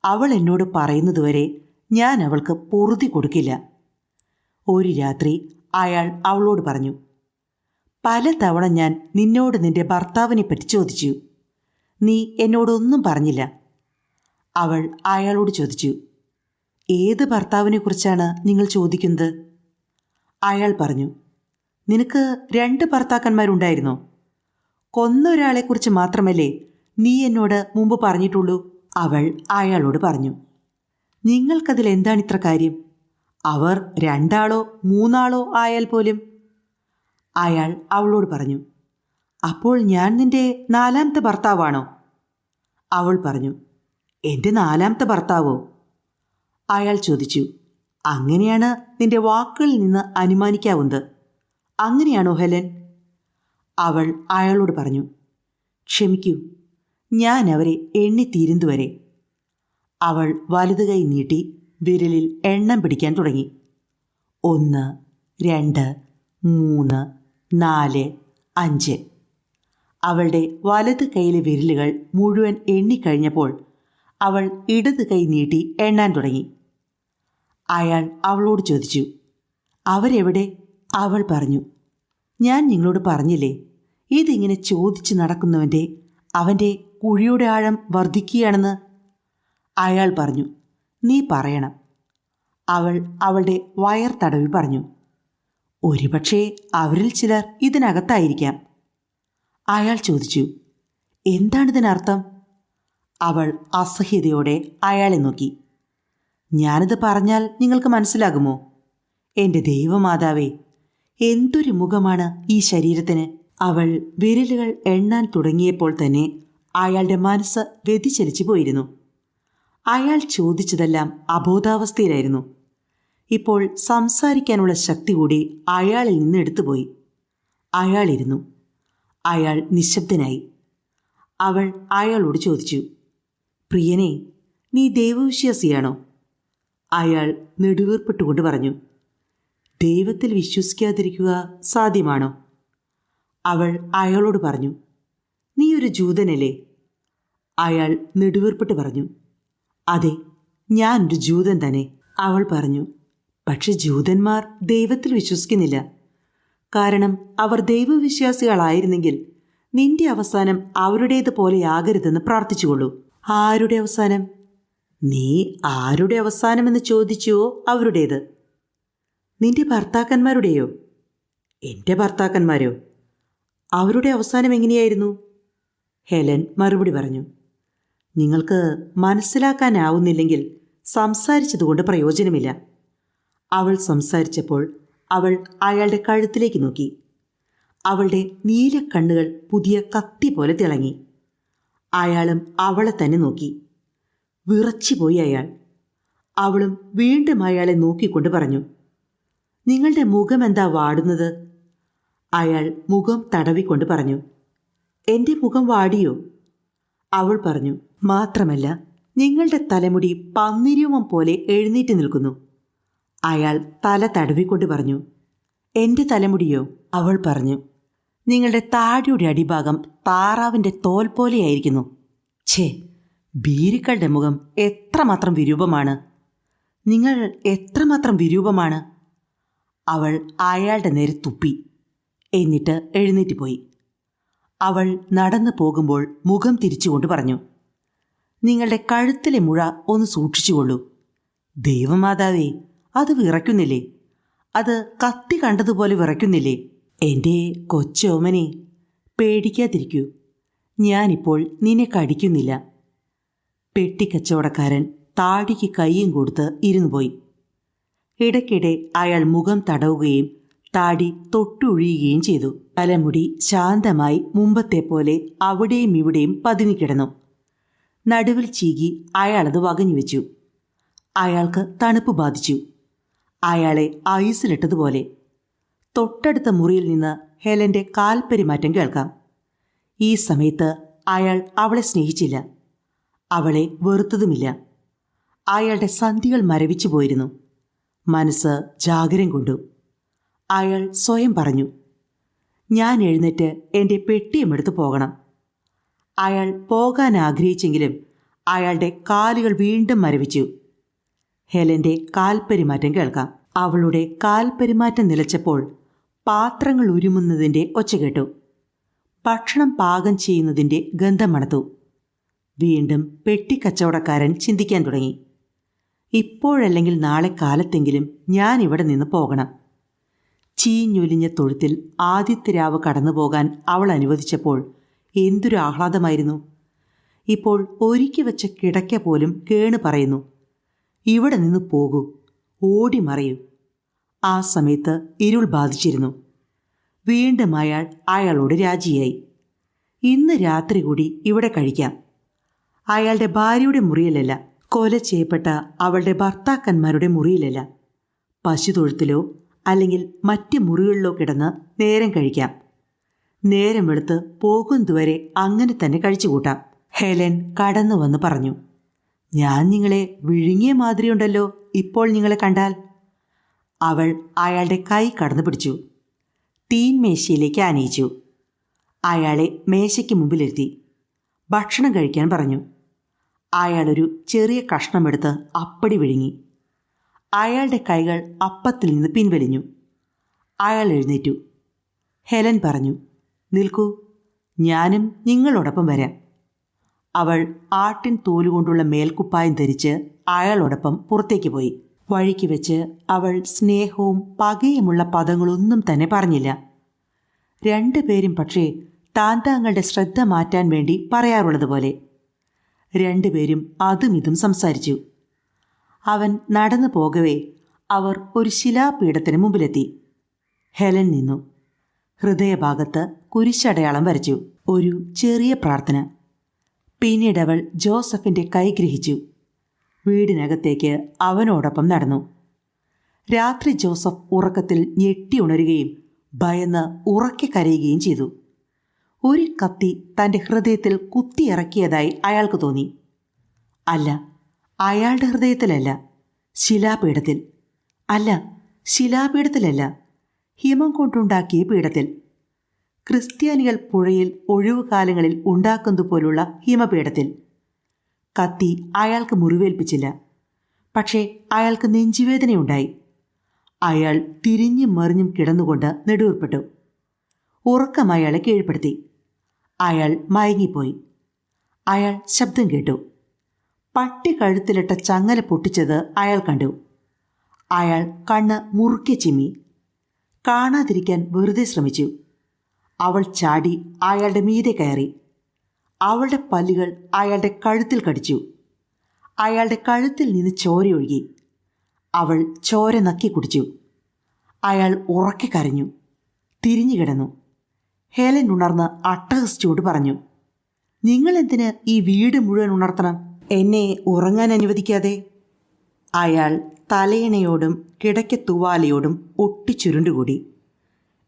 A: അവൾ എന്നോട് പറയുന്നതുവരെ ഞാൻ അവൾക്ക് പൊറുതി കൊടുക്കില്ല. ഒരു രാത്രി അയാൾ അവളോട് പറഞ്ഞു, പലതവണ ഞാൻ നിന്നോട് നിന്റെ ഭർത്താവിനെ പറ്റി ചോദിച്ചു. നീ എന്നോടൊന്നും പറഞ്ഞില്ല. അവൾ അയാളോട് ചോദിച്ചു, ഏത് ഭർത്താവിനെക്കുറിച്ചാണ് നിങ്ങൾ ചോദിക്കുന്നത്? അയാൾ പറഞ്ഞു, നിനക്ക് 2 ഭർത്താക്കന്മാരുണ്ടായിരുന്നോ? കൊന്ന ഒരാളെക്കുറിച്ച് മാത്രമല്ലേ നീ എന്നോട് മുമ്പ് പറഞ്ഞിട്ടുള്ളൂ. അവൾ അയാളോട് പറഞ്ഞു, നിങ്ങൾക്കതിൽ എന്താണിത്ര കാര്യം? അവർ 2 ആളോ 3 ആളോ ആയാൽ പോലും. അയാൾ അവളോട് പറഞ്ഞു, അപ്പോൾ ഞാൻ നിന്റെ 4ാമത്തെ ഭർത്താവാണോ? അവൾ പറഞ്ഞു, എൻ്റെ 4ാമത്തെ ഭർത്താവോ? അയാൾ ചോദിച്ചു, അങ്ങനെയാണ് നിന്റെ വാക്കുകളിൽ നിന്ന് അനുമാനിക്കാവുന്നത്. അങ്ങനെയാണോ ഹെലൻ? അവൾ അയാളോട് പറഞ്ഞു, ക്ഷമിക്കൂ, ഞാൻ അവരെ എണ്ണിത്തീരുന്നതുവരെ. അവൾ വലതുകൈ നീട്ടി വിരലിൽ എണ്ണം പിടിക്കാൻ തുടങ്ങി. 1, 2, 3, 4, 5. അവളുടെ വലത് കൈയിലെ വിരലുകൾ മുഴുവൻ എണ്ണിക്കഴിഞ്ഞപ്പോൾ അവൾ ഇടത് കൈ നീട്ടി എണ്ണാൻ തുടങ്ങി. അയാൾ അവളോട് ചോദിച്ചു, അവരെവിടെ? അവൾ പറഞ്ഞു, ഞാൻ നിങ്ങളോട് പറഞ്ഞില്ലേ, ഇതിങ്ങനെ ചോദിച്ച് നടക്കുന്നവൻ്റെ അവൻ്റെ കുഴിയുടെ ആഴം വർദ്ധിക്കുകയാണെന്ന്. അയാൾ പറഞ്ഞു, നീ പറയണം. അവൾ അവളുടെ വയർ തടവി പറഞ്ഞു, ഒരുപക്ഷേ അവരിൽ ചിലർ ഇതിനകത്തായിരിക്കാം. അയാൾ ചോദിച്ചു, എന്താണിതിനർത്ഥം? അവൾ അസഹ്യതയോടെ അയാളെ നോക്കി. ഞാനിത് പറഞ്ഞാൽ നിങ്ങൾക്ക് മനസ്സിലാകുമോ? എൻ്റെ ദൈവമാതാവേ, എന്തൊരു മുഖമാണ് ഈ ശരീരത്തിന്! അവൾ വിരലുകൾ എണ്ണാൻ തുടങ്ങിയപ്പോൾ തന്നെ അയാളുടെ മനസ്സ് വ്യതിചലിച്ചു പോയിരുന്നു. അയാൾ ചോദിച്ചതെല്ലാം അബോധാവസ്ഥയിലായിരുന്നു. ഇപ്പോൾ സംസാരിക്കാനുള്ള ശക്തി കൂടി അയാളിൽ നിന്ന് എടുത്തുപോയി. അയാളിരുന്നു. അയാൾ നിശബ്ദനായി. അവൾ അയാളോട് ചോദിച്ചു, പ്രിയനെ, നീ ദൈവവിശ്വാസിയാണോ? അയാൾ നെടുവീർപ്പിട്ടുകൊണ്ട് പറഞ്ഞു, ദൈവത്തിൽ വിശ്വസിക്കാതിരിക്കുക സാധ്യമാണോ? അവൾ അയാളോട് പറഞ്ഞു, നീ ഒരു ജൂതനല്ലേ? അയാൾ നെടുവീർപ്പിട്ട് പറഞ്ഞു, അതെ, ഞാനൊരു ജൂതൻ തന്നെ. അവൾ പറഞ്ഞു, പക്ഷെ ജൂതന്മാർ ദൈവത്തിൽ വിശ്വസിക്കുന്നില്ല. കാരണം അവർ ദൈവവിശ്വാസികളായിരുന്നെങ്കിൽ നിന്റെ അവസാനം അവരുടേതുപോലെയാകരുതെന്ന് പ്രാർത്ഥിച്ചുകൊള്ളൂ. ആരുടെ അവസാനം? നീ ആരുടെ അവസാനമെന്ന് ചോദിച്ചുവോ അവരുടേത്? നിന്റെ ഭർത്താക്കന്മാരുടെയോ? എൻ്റെ ഭർത്താക്കന്മാരോ? അവരുടെ അവസാനം എങ്ങനെയായിരുന്നു? ഹെലൻ മറുപടി പറഞ്ഞു, നിങ്ങൾക്ക് മനസ്സിലാക്കാനാവുന്നില്ലെങ്കിൽ സംസാരിച്ചതുകൊണ്ട് പ്രയോജനമില്ല. അവൾ സംസാരിച്ചപ്പോൾ അവൾ അയാളുടെ കഴുത്തിലേക്ക് നോക്കി. അവളുടെ നീലക്കണ്ണുകൾ പുതിയ കത്തി പോലെ തിളങ്ങി. അയാളും അവളെ തന്നെ നോക്കി. വിറച്ചുപോയി അയാൾ. അവളും വീണ്ടും അയാളെ നോക്കിക്കൊണ്ട് പറഞ്ഞു, നിങ്ങളുടെ മുഖം എന്താ വാടുന്നത്? അയാൾ മുഖം തടവിക്കൊണ്ട് പറഞ്ഞു, എൻ്റെ മുഖം വാടിയോ? അവൾ പറഞ്ഞു, മാത്രമല്ല നിങ്ങളുടെ തലമുടി പന്നിരോമം പോലെ എഴുന്നേറ്റ് നിൽക്കുന്നു. അയാൾ തല തടവിക്കൊണ്ട് പറഞ്ഞു, എൻ്റെ തലമുടിയോ? അവൾ പറഞ്ഞു, നിങ്ങളുടെ താടിയുടെ അടിഭാഗം താറാവിൻ്റെ തോൽ പോലെയായിരിക്കുന്നു. ഛേ, ഭീരുക്കളുടെ മുഖം എത്രമാത്രം വിരൂപമാണ്! നിങ്ങൾ എത്രമാത്രം വിരൂപമാണ്! അവൾ അയാളുടെ നേരെ തുപ്പി. എന്നിട്ട് എഴുന്നേറ്റ് പോയി. അവൾ നടന്നു പോകുമ്പോൾ മുഖം തിരിച്ചുകൊണ്ട് പറഞ്ഞു, നിങ്ങളുടെ കഴുത്തിലെ മുഴ ഒന്ന് സൂക്ഷിച്ചുകൊള്ളൂ. ദൈവമാതാവേ, അത് വിറയ്ക്കുന്നില്ലേ? അത് കത്തി കണ്ടതുപോലെ വിറയ്ക്കുന്നില്ലേ? എൻ്റെ കൊച്ചോമനെ, പേടിക്കാതിരിക്കൂ. ഞാനിപ്പോൾ നിന്നെ കടിക്കുന്നില്ല. പെട്ടിക്കച്ചവടക്കാരൻ താടിക്ക് കൈയും കൊടുത്ത് ഇരുന്നു പോയി. ഇടയ്ക്കിടെ അയാൾ മുഖം തടവുകയും താടി തൊട്ടുഴിയുകയും ചെയ്തു. തലമുടി ശാന്തമായി മുമ്പത്തെ പോലെ അവിടെയും ഇവിടെയും പതുങ്ങിക്കിടന്നു. നടുവിൽ ചീകി അയാളത് വകഞ്ഞു വെച്ചു. അയാൾക്ക് തണുപ്പ് ബാധിച്ചു. അയാളെ ഐസിലിട്ടതുപോലെ. തൊട്ടടുത്ത മുറിയിൽ നിന്ന് ഹെലൻ്റെ കാൽപ്പെരുമാറ്റം കേൾക്കാം. ഈ സമയത്ത് അയാൾ അവളെ സ്നേഹിച്ചില്ല. അവളെ വെറുത്തതുമില്ല. അയാളുടെ സന്ധികൾ മരവിച്ചു പോയിരുന്നു. മനസ്സ് ജാഗരം കൊണ്ടു. അയാൾ സ്വയം പറഞ്ഞു, ഞാൻ എഴുന്നേറ്റ് എൻ്റെ പെട്ടിയുമെടുത്ത് പോകണം. അയാൾ പോകാൻ ആഗ്രഹിച്ചെങ്കിലും അയാളുടെ കാലുകൾ വീണ്ടും മരവിച്ചു. ഹെലൻ്റെ കാൽപ്പെരുമാറ്റം കേൾക്കാം. അവളുടെ കാൽപ്പെരുമാറ്റം നിലച്ചപ്പോൾ പാത്രങ്ങൾ ഉരുമുന്നതിൻ്റെ ഒച്ച കേട്ടു. ഭക്ഷണം പാകം ചെയ്യുന്നതിൻ്റെ ഗന്ധം മണത്തു. വീണ്ടും പെട്ടിക്കച്ചവടക്കാരൻ ചിന്തിക്കാൻ തുടങ്ങി. ഇപ്പോഴല്ലെങ്കിൽ നാളെ കാലത്തെങ്കിലും ഞാൻ ഇവിടെ നിന്ന് പോകണം. ചീഞ്ഞൊലിഞ്ഞ തൊഴുത്തിൽ ആദ്യത്തെ രാവ് കടന്നു പോകാൻ അവൾ അനുവദിച്ചപ്പോൾ എന്തൊരു ആഹ്ലാദമായിരുന്നു. ഇപ്പോൾ ഒരുക്കി വെച്ച കിടക്ക പോലും കേണ് പറയുന്നു, ഇവിടെ നിന്ന് പോകൂ, ഓടി മറയൂ. ആ സമയത്ത് ഇരുൾ ബാധിച്ചിരുന്നു. വീണ്ടും അയാളോട് രാജിയായി. ഇന്ന് രാത്രി കൂടി ഇവിടെ കഴിക്കാം. അയാളുടെ ഭാര്യയുടെ മുറിയിലല്ല, കൊല ചെയ്യപ്പെട്ട അവളുടെ ഭർത്താക്കന്മാരുടെ മുറിയിലല്ല, പശുതൊഴുത്തിലോ അല്ലെങ്കിൽ മറ്റ് മുറികളിലോ കിടന്ന് നേരം കഴിക്കാം. നേരം വെളുത്ത് പോകുന്നതുവരെ അങ്ങനെ തന്നെ കഴിച്ചുകൂട്ടാം. ഹെലൻ കടന്നു വന്ന് പറഞ്ഞു, ഞാൻ നിങ്ങളെ വിഴുങ്ങിയ മാതിരിയുണ്ടല്ലോ ഇപ്പോൾ നിങ്ങളെ കണ്ടാൽ. അവൾ അയാളുടെ കൈ കടന്നു പിടിച്ചു. തീൻമേശയിലേക്ക് ആനയിച്ചു. അയാളെ മേശയ്ക്ക് മുമ്പിലിരുത്തി. ഭക്ഷണം കഴിക്കാൻ പറഞ്ഞു. അയാളൊരു ചെറിയ കഷ്ണമെടുത്ത് അപ്പടി വിഴുങ്ങി. അയാളുടെ കൈകൾ അപ്പത്തിൽ നിന്ന് പിൻവലിഞ്ഞു. അയാൾ എഴുന്നേറ്റു. ഹെലൻ പറഞ്ഞു, നിൽക്കൂ, ഞാനും നിങ്ങളോടൊപ്പം വരാം. അവൾ ആട്ടിൻ തോലുകൊണ്ടുള്ള മേൽക്കുപ്പായം ധരിച്ച് അയാളോടൊപ്പം പുറത്തേക്ക് പോയി. വഴിക്ക് വെച്ച് അവൾ സ്നേഹവും പകയുമുള്ള പദങ്ങളൊന്നും തന്നെ പറഞ്ഞില്ല. രണ്ടുപേരും പക്ഷേ താന്താങ്ങളുടെ ശ്രദ്ധ മാറ്റാൻ വേണ്ടി പറയാറുള്ളതുപോലെ രണ്ടുപേരും അതും ഇതും സംസാരിച്ചു. അവൻ നടന്നു പോകവേ അവർ ഒരു ശിലാപീഠത്തിന് മുമ്പിലെത്തി. ഹെലൻ നിന്നു. ഹൃദയഭാഗത്ത് കുരിശടയാളം വരച്ചു. ഒരു ചെറിയ പ്രാർത്ഥന. പിന്നീടവൾ ജോസഫിൻ്റെ കൈ ഗ്രഹിച്ചു. വീടിനകത്തേക്ക് അവനോടൊപ്പം നടന്നു. രാത്രി ജോസഫ് ഉറക്കത്തിൽ ഞെട്ടി ഉണരുകയും ഭയന്ന് ഉറക്കെ കരയുകയും ചെയ്തു. ഒരു കത്തി തൻ്റെ ഹൃദയത്തിൽ കുത്തിയിറക്കിയതായി അയാൾക്ക് തോന്നി. അല്ല, അയാളുടെ ഹൃദയത്തിലല്ല, ശിലാപീഠത്തിൽ. അല്ല, ശിലാപീഠത്തിലല്ല, ഹിമം കൊണ്ടുണ്ടാക്കിയ പീഠത്തിൽ. ക്രിസ്ത്യാനികൾ പുഴയിൽ ഒഴിവുകാലങ്ങളിൽ ഉണ്ടാക്കുന്നതുപോലുള്ള ഹിമപീഠത്തിൽ. കത്തി അയാൾക്ക് മുറിവേൽപ്പിച്ചില്ല, പക്ഷേ അയാൾക്ക് നെഞ്ചുവേദനയുണ്ടായി. അയാൾ തിരിഞ്ഞും മറിഞ്ഞും കിടന്നുകൊണ്ട് നെടുവേർപ്പെട്ടു. ഉറക്കം അയാളെ കീഴ്പ്പെടുത്തി. അയാൾ മയങ്ങിപ്പോയി. അയാൾ ശബ്ദം കേട്ടു. പട്ടി കഴുത്തിലിട്ട ചങ്ങല പൊട്ടിച്ചത് അയാൾ കണ്ടു. അയാൾ കണ്ണ് മുറുക്കെ ചിമ്മി. കാണാതിരിക്കാൻ വെറുതെ ശ്രമിച്ചു. അവൾ ചാടി അയാളുടെ മീതെ കയറി. അവളുടെ പല്ലുകൾ അയാളുടെ കഴുത്തിൽ കടിച്ചു. അയാളുടെ കഴുത്തിൽ നിന്ന് ചോരയൊഴുകി. അവൾ ചോര നക്കി കുടിച്ചു. അയാൾ ഉറക്കെ കരഞ്ഞു. തിരിഞ്ഞു കിടന്നു. ഹെലൻ ഉണർന്ന് അട്ടഹസിച്ചോട് പറഞ്ഞു, നിങ്ങളെന്തിന് ഈ വീട് മുഴുവൻ ഉണർത്തണം, എന്നെ ഉറങ്ങാൻ അനുവദിക്കാതെ? അയാൾ തലയിണയോടും കിടക്കത്തുവാലയോടും ഒട്ടിച്ചുരുണ്ടുകൂടി.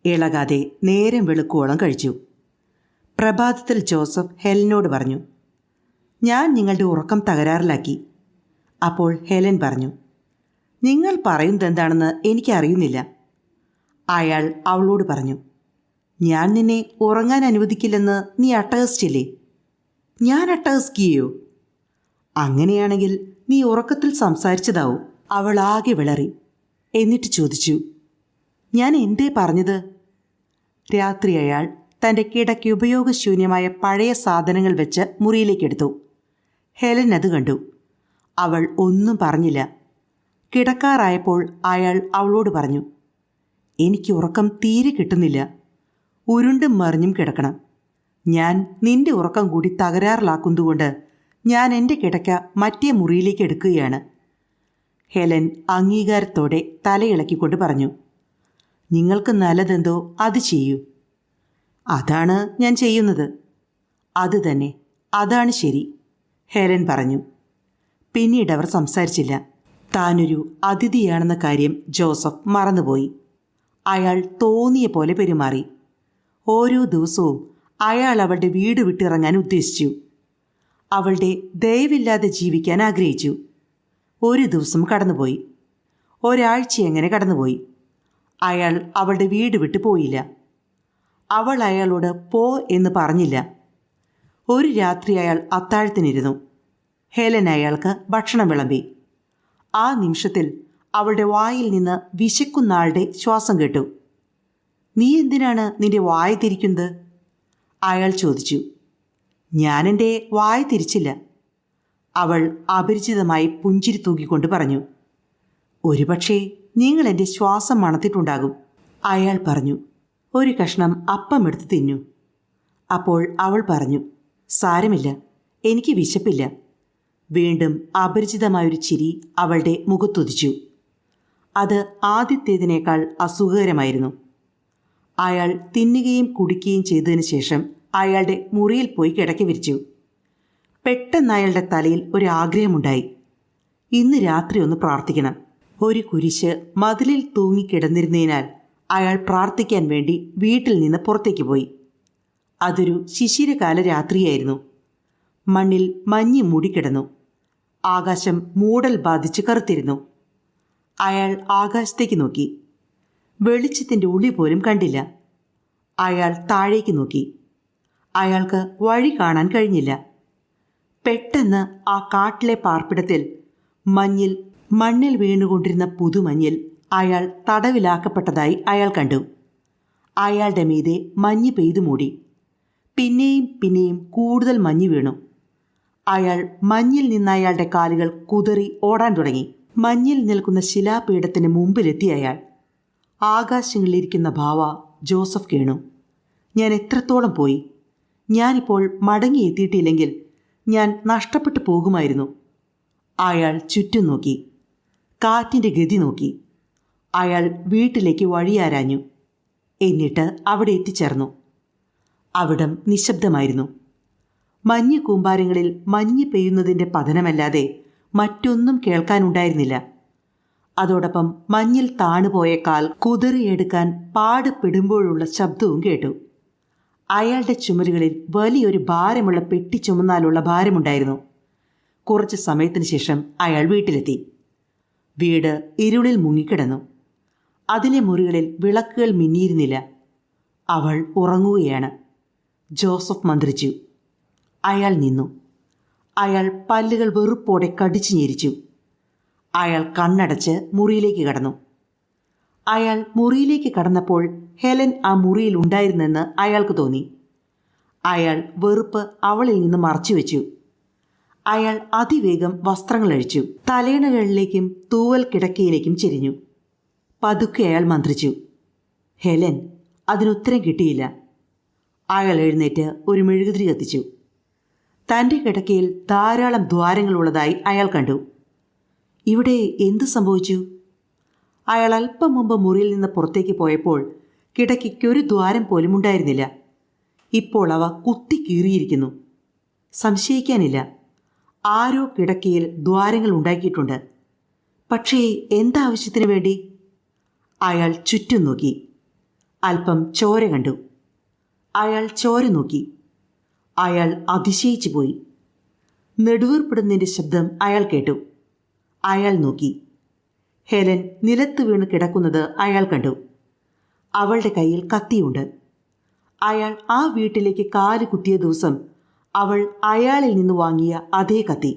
A: ഇളകാതെ നേരം വെളുക്കുവോളം കഴിച്ചു. പ്രഭാതത്തിൽ ജോസഫ് ഹെലനോട് പറഞ്ഞു, ഞാൻ നിങ്ങളുടെ ഉറക്കം തകരാറിലാക്കി. അപ്പോൾ ഹെലൻ പറഞ്ഞു, നിങ്ങൾ പറയുന്നത് എന്താണെന്ന് എനിക്കറിയുന്നില്ല. അയാൾ അവളോട് പറഞ്ഞു, ഞാൻ നിന്നെ ഉറങ്ങാൻ അനുവദിക്കില്ലെന്ന് നീ അട്ടഹസിച്ചില്ലേ? ഞാൻ അട്ടഹസിക്കുകയോ? അങ്ങനെയാണെങ്കിൽ നീ ഉറക്കത്തിൽ സംസാരിച്ചതാവും. അവൾ ആകെ വിളറി. എന്നിട്ട് ചോദിച്ചു, ഞാൻ എന്തേ പറഞ്ഞത്? രാത്രി അയാൾ തൻ്റെ കിടക്ക് ഉപയോഗശൂന്യമായ പഴയ സാധനങ്ങൾ വെച്ച് മുറിയിലേക്കെടുത്തു. ഹെലൻ അത് കണ്ടു. അവൾ ഒന്നും പറഞ്ഞില്ല. കിടക്കാറായപ്പോൾ അയാൾ അവളോട് പറഞ്ഞു, എനിക്ക് ഉറക്കം തീരെ കിട്ടുന്നില്ല. ഉരുണ്ടും മറിഞ്ഞും കിടക്കണം. ഞാൻ നിന്റെ ഉറക്കം കൂടി തകരാറിലാക്കുന്നതുകൊണ്ട് ഞാൻ എൻ്റെ കിടക്ക മറ്റേ മുറിയിലേക്ക് എടുക്കുകയാണ്. ഹെലൻ അംഗീകാരത്തോടെ തലയിളക്കിക്കൊണ്ട് പറഞ്ഞു, നിങ്ങൾക്ക് നല്ലതെന്തോ അത് ചെയ്യൂ. അതാണ് ഞാൻ ചെയ്യുന്നത്. അത് തന്നെ, അതാണ് ശരി, ഹെലൻ പറഞ്ഞു. പിന്നീട് അവർ സംസാരിച്ചില്ല. താനൊരു അതിഥിയാണെന്ന കാര്യം ജോസഫ് മറന്നുപോയി. അയാൾ തോന്നിയ പോലെ പെരുമാറി. ഓരോ ദിവസവും അയാൾ അവളുടെ വീട് വിട്ടിറങ്ങാൻ ഉദ്ദേശിച്ചു. അവളുടെ ദയവില്ലാതെ ജീവിക്കാൻ ആഗ്രഹിച്ചു. ഒരു ദിവസം കടന്നുപോയി. ഒരാഴ്ച എങ്ങനെ കടന്നുപോയി. അയാൾ അവളുടെ വീട് വിട്ടു പോയില്ല. അവൾ അയാളോട് പോ എന്ന് പറഞ്ഞില്ല. ഒരു രാത്രി അയാൾ അത്താഴത്തിനിരുന്നു. ഹെലൻ അയാൾക്ക് ഭക്ഷണം വിളമ്പി. ആ നിമിഷത്തിൽ അവളുടെ വായിൽ നിന്ന് വിശക്കുന്ന ആളുടെ ശ്വാസം കേട്ടു. നീ എന്തിനാണ് നിന്റെ വായ തിരിക്കുന്നത്? അയാൾ ചോദിച്ചു. ഞാനെൻ്റെ വായ തിരിച്ചില്ല. അവൾ അപരിചിതമായി പുഞ്ചിരി തൂക്കിക്കൊണ്ട് പറഞ്ഞു. ഒരുപക്ഷേ നിങ്ങൾ എൻ്റെ ശ്വാസം മണത്തിട്ടുണ്ടാകും. അയാൾ പറഞ്ഞു. ഒരു കഷ്ണം അപ്പം എടുത്ത് തിന്നു. അപ്പോൾ അവൾ പറഞ്ഞു, സാരമില്ല, എനിക്ക് വിശപ്പില്ല. വീണ്ടും അപരിചിതമായൊരു ചിരി അവളുടെ മുഖത്തുദിച്ചു. അത് ആദ്യത്തേതിനേക്കാൾ അസുഖകരമായിരുന്നു. അയാൾ തിന്നുകയും കുടിക്കുകയും ചെയ്തതിനു ശേഷം അയാളുടെ മുറിയിൽ പോയി കിടക്കി വിരിച്ചു. പെട്ടെന്ന് അയാളുടെ തലയിൽ ഒരു ആഗ്രഹമുണ്ടായി. ഇന്ന് രാത്രി ഒന്ന് പ്രാർത്ഥിക്കണം. ഒരു കുരിശ് മതിലിൽ തൂങ്ങിക്കിടന്നിരുന്നതിനാൽ അയാൾ പ്രാർത്ഥിക്കാൻ വേണ്ടി വീട്ടിൽ നിന്ന് പുറത്തേക്ക് പോയി. അതൊരു ശിശിരകാല രാത്രിയായിരുന്നു. മണ്ണിൽ മഞ്ഞ് മൂടിക്കിടന്നു. ആകാശം മൂടൽ ബാധിച്ച് കറുത്തിരുന്നു. അയാൾ ആകാശത്തേക്ക് നോക്കി. വെളിച്ചത്തിൻ്റെ ഉള്ളി പോലും കണ്ടില്ല. അയാൾ താഴേക്ക് നോക്കി. അയാൾക്ക് വഴി കാണാൻ കഴിഞ്ഞില്ല. പെട്ടെന്ന് ആ കാട്ടിലെ പാർപ്പിടത്തിൽ മണ്ണിൽ വീണുകൊണ്ടിരുന്ന പുതുമഞ്ഞിൽ അയാൾ തടവിലാക്കപ്പെട്ടതായി അയാൾ കണ്ടു. അയാളുടെ മീതെ മഞ്ഞ് പെയ്തു മൂടി. പിന്നെയും പിന്നെയും കൂടുതൽ മഞ്ഞ് വീണു. അയാൾ മഞ്ഞിൽ നിന്ന് അയാളുടെ കാലുകൾ കുതറി ഓടാൻ തുടങ്ങി. മഞ്ഞിൽ നിൽക്കുന്ന ശിലാപീഠത്തിന് മുമ്പിലെത്തി അയാൾ. ആകാശങ്ങളിലിരിക്കുന്ന ഭാവ ജോസഫ് കേണു. ഞാൻ എത്രത്തോളം പോയി? ഞാനിപ്പോൾ മടങ്ങിയെത്തിയിട്ടില്ലെങ്കിൽ ഞാൻ നഷ്ടപ്പെട്ടു പോകുമായിരുന്നു. അയാൾ ചുറ്റും നോക്കി. കാറ്റിൻ്റെ ഗതി നോക്കി. അയാൾ വീട്ടിലേക്ക് വഴിയാരാഞ്ഞു. എന്നിട്ട് അവിടെ എത്തിച്ചേർന്നു. അവിടം നിശബ്ദമായിരുന്നു. മഞ്ഞ് കൂമ്പാരങ്ങളിൽ മഞ്ഞ് പെയ്യുന്നതിൻ്റെ പതനമല്ലാതെ മറ്റൊന്നും കേൾക്കാനുണ്ടായിരുന്നില്ല. അതോടൊപ്പം മഞ്ഞിൽ താണുപോയ കാൽ കുതിറിയെടുക്കാൻ പാടുപെടുമ്പോഴുള്ള ശബ്ദവും കേട്ടു. അയാളുടെ ചുമലുകളിൽ വലിയൊരു ഭാരമുള്ള പെട്ടി ചുമന്നാലുള്ള ഭാരമുണ്ടായിരുന്നു. കുറച്ച് സമയത്തിന് ശേഷം അയാൾ വീട്ടിലെത്തി. വീട് ഇരുളിൽ മുങ്ങിക്കിടന്നു. അതിലെ മുറികളിൽ വിളക്കുകൾ മിന്നിയിരുന്നില്ല. അവൾ ഉറങ്ങുകയാണ്. ജോസഫ് മന്ത്രിച്ചു. അയാൾ നിന്നു. അയാൾ പല്ലുകൾ വെറുപ്പോടെ കടിച്ചു ഞെരിച്ചു. അയാൾ കണ്ണടച്ച് മുറിയിലേക്ക് കടന്നു. അയാൾ മുറിയിലേക്ക് കടന്നപ്പോൾ ഹെലൻ ആ മുറിയിൽ ഉണ്ടായിരുന്നെന്ന് അയാൾക്ക് തോന്നി. അയാൾ വെറുപ്പ് അവളിൽ നിന്ന് മറച്ചുവെച്ചു. അയാൾ അതിവേഗം വസ്ത്രങ്ങൾ അഴിച്ചു. തലയിണകളിലേക്കും തൂവൽ കിടക്കയിലേക്കും ചെരിഞ്ഞു. പതുക്കെ അയാൾ മന്ത്രിച്ചു. ഹെലൻ. അതിനുത്തരം കിട്ടിയില്ല. അയാൾ എഴുന്നേറ്റ് ഒരു മെഴുകുതിരി കത്തിച്ചു. തൻ്റെ കിടക്കയിൽ ധാരാളം ദ്വാരങ്ങളുള്ളതായി അയാൾ കണ്ടു. ഇവിടെ എന്തു സംഭവിച്ചു? അയാൾ അല്പം മുമ്പ് മുറിയിൽ നിന്ന് പുറത്തേക്ക് പോയപ്പോൾ കിടക്കയ്ക്കൊരു ദ്വാരം പോലും ഉണ്ടായിരുന്നില്ല. ഇപ്പോൾ അവ കുത്തി കീറിയിരിക്കുന്നു. സംശയിക്കാനില്ല, ആരോ കിടക്കയിൽ ദ്വാരങ്ങൾ ഉണ്ടാക്കിയിട്ടുണ്ട്. പക്ഷേ എന്താവശ്യത്തിനു വേണ്ടി? അയാൾ ചുറ്റും നോക്കി. അല്പം ചോര കണ്ടു. അയാൾ ചോര നോക്കി. അയാൾ അതിശയിച്ചു പോയി. നെടുവീർപ്പിടുന്നതിൻ്റെ ശബ്ദം അയാൾ കേട്ടു. അയാൾ നോക്കി. ഹെലൻ നിലത്ത് വീണ് കിടക്കുന്നത് അയാൾ കണ്ടു. അവളുടെ കയ്യിൽ കത്തിയുണ്ട്. അയാൾ ആ വീട്ടിലേക്ക് കാല് കുത്തിയ ദിവസം അവൾ അയാളിൽ നിന്ന് വാങ്ങിയ അതേ കത്തി.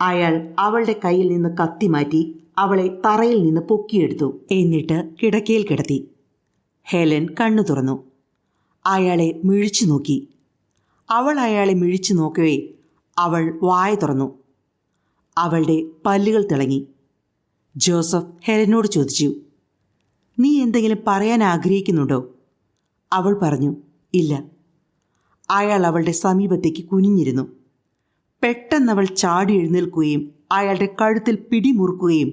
A: അയാൾ അവളുടെ കയ്യിൽ നിന്ന് കത്തി മാറ്റി അവളെ തറയിൽ നിന്ന് പൊക്കിയെടുത്തു. എന്നിട്ട് കിടക്കയിൽ കിടത്തി. ഹെലൻ കണ്ണു തുറന്നു. അയാളെ മിഴിച്ചു നോക്കി. അവൾ അയാളെ മിഴിച്ചു നോക്കവേ അവൾ വായ തുറന്നു. അവളുടെ പല്ലുകൾ തിളങ്ങി. ജോസഫ് ഹെലനോട് ചോദിച്ചു, നീ എന്തെങ്കിലും പറയാൻ ആഗ്രഹിക്കുന്നുണ്ടോ? അവൾ പറഞ്ഞു, ഇല്ല. അയാൾ അവളുടെ സമീപത്തേക്ക് കുനിഞ്ഞിരുന്നു. പെട്ടെന്നവൾ ചാടി എഴുന്നേൽക്കുകയും അയാളുടെ കഴുത്തിൽ പിടിമുറുക്കുകയും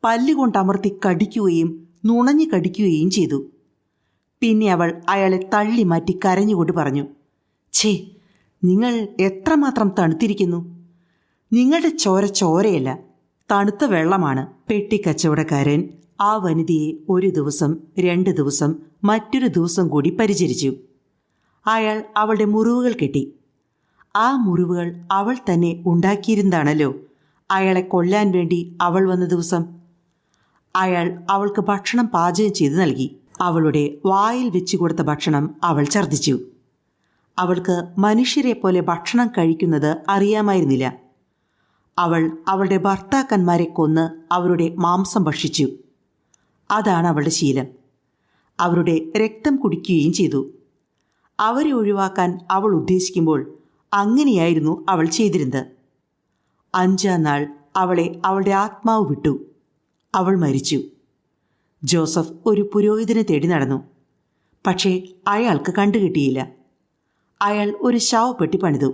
A: പല്ലുകൊണ്ടമർത്തി കടിക്കുകയും നുണഞ്ഞു കടിക്കുകയും ചെയ്തു. പിന്നെ അവൾ അയാളെ തള്ളി മാറ്റി കരഞ്ഞുകൊണ്ട് പറഞ്ഞു, ഛേ, നിങ്ങൾ എത്രമാത്രം തണുത്തിരിക്കുന്നു. നിങ്ങളുടെ ചോര ചോരയല്ല, തണുത്ത വെള്ളമാണ്. പെട്ടിക്കച്ചവടക്കാരൻ ആ വനിതയെ ഒരു ദിവസം, 2 ദിവസം, മറ്റൊരു ദിവസം കൂടി പരിചരിച്ചു. അയാൾ അവളുടെ മുറിവുകൾ കെട്ടി. ആ മുറിവുകൾ അവൾ തന്നെ ഉണ്ടാക്കിയിരുന്നതാണല്ലോ. അയാളെ കൊല്ലാൻ വേണ്ടി അവൾ വന്ന ദിവസം? അയാൾ അവൾക്ക് ഭക്ഷണം പാചകം ചെയ്ത് നൽകി. അവളുടെ വായിൽ വെച്ചു കൊടുത്ത ഭക്ഷണം അവൾ ഛർദ്ദിച്ചു. അവൾക്ക് മനുഷ്യരെ പോലെ ഭക്ഷണം കഴിക്കുന്നത് അറിയാമായിരുന്നില്ല. അവൾ അവളുടെ ഭർത്താക്കന്മാരെ കൊന്ന് അവരുടെ മാംസം ഭക്ഷിച്ചു. അതാണ് അവളുടെ ശീലം. അവരുടെ രക്തം കുടിക്കുകയും ചെയ്തു. അവരെ ഒഴിവാക്കാൻ അവൾ ഉദ്ദേശിക്കുമ്പോൾ അങ്ങനെയായിരുന്നു അവൾ ചെയ്തിരുന്നത്. 5-ാം നാൾ അവളെ അവളുടെ ആത്മാവ് വിട്ടു. അവൾ മരിച്ചു. ജോസഫ് ഒരു പുരോഹിതനെ തേടി നടന്നു. പക്ഷേ അയാൾക്ക് കണ്ടുകിട്ടിയില്ല. അയാൾ ഒരു ശവപ്പെട്ടി പണിതു.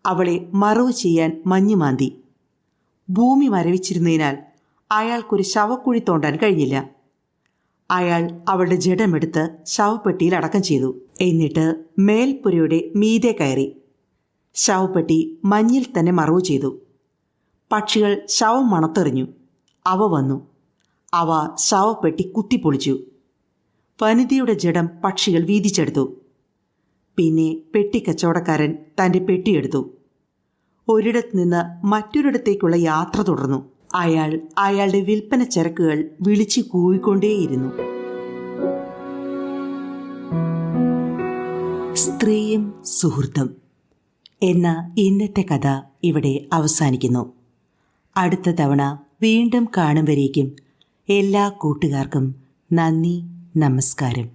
A: അവളെ മറവ് ചെയ്യാൻ മഞ്ഞ് മാന്തി. ഭൂമി മരവിച്ചിരുന്നതിനാൽ അയാൾക്കൊരു ശവക്കുഴി തോണ്ടാൻ കഴിഞ്ഞില്ല. അയാൾ അവളുടെ ജഡമെടുത്ത് ശവപ്പെട്ടിയിൽ അടക്കം ചെയ്തു. എന്നിട്ട് മേൽപ്പുരയുടെ മീതെ കയറി. ശവപ്പെട്ടി മഞ്ഞിൽ തന്നെ മറവ് ചെയ്തു. പക്ഷികൾ ശവം മണത്തെറിഞ്ഞു. അവ വന്നു. അവ ശവപ്പെട്ടി കുത്തിപ്പൊളിച്ചു. വനിതയുടെ ജഡം പക്ഷികൾ വീതിച്ചെടുത്തു. പിന്നെ പെട്ടിക്കച്ചവടക്കാരൻ തൻ്റെ പെട്ടിയെടുത്തു. ഒരിടത്ത് നിന്ന് മറ്റൊരിടത്തേക്കുള്ള യാത്ര തുടർന്നു. അയാൾ അയാളുടെ വിൽപ്പന ചരക്കുകൾ വിളിച്ചു കൂവിക്കൊണ്ടേയിരുന്നു. സ്ത്രീയും സുഹൃത്തും എന്ന ഇന്നത്തെ കഥ ഇവിടെ അവസാനിക്കുന്നു. അടുത്ത തവണ വീണ്ടും കാണും വരേക്കും എല്ലാ കൂട്ടുകാർക്കും നന്ദി, നമസ്കാരം.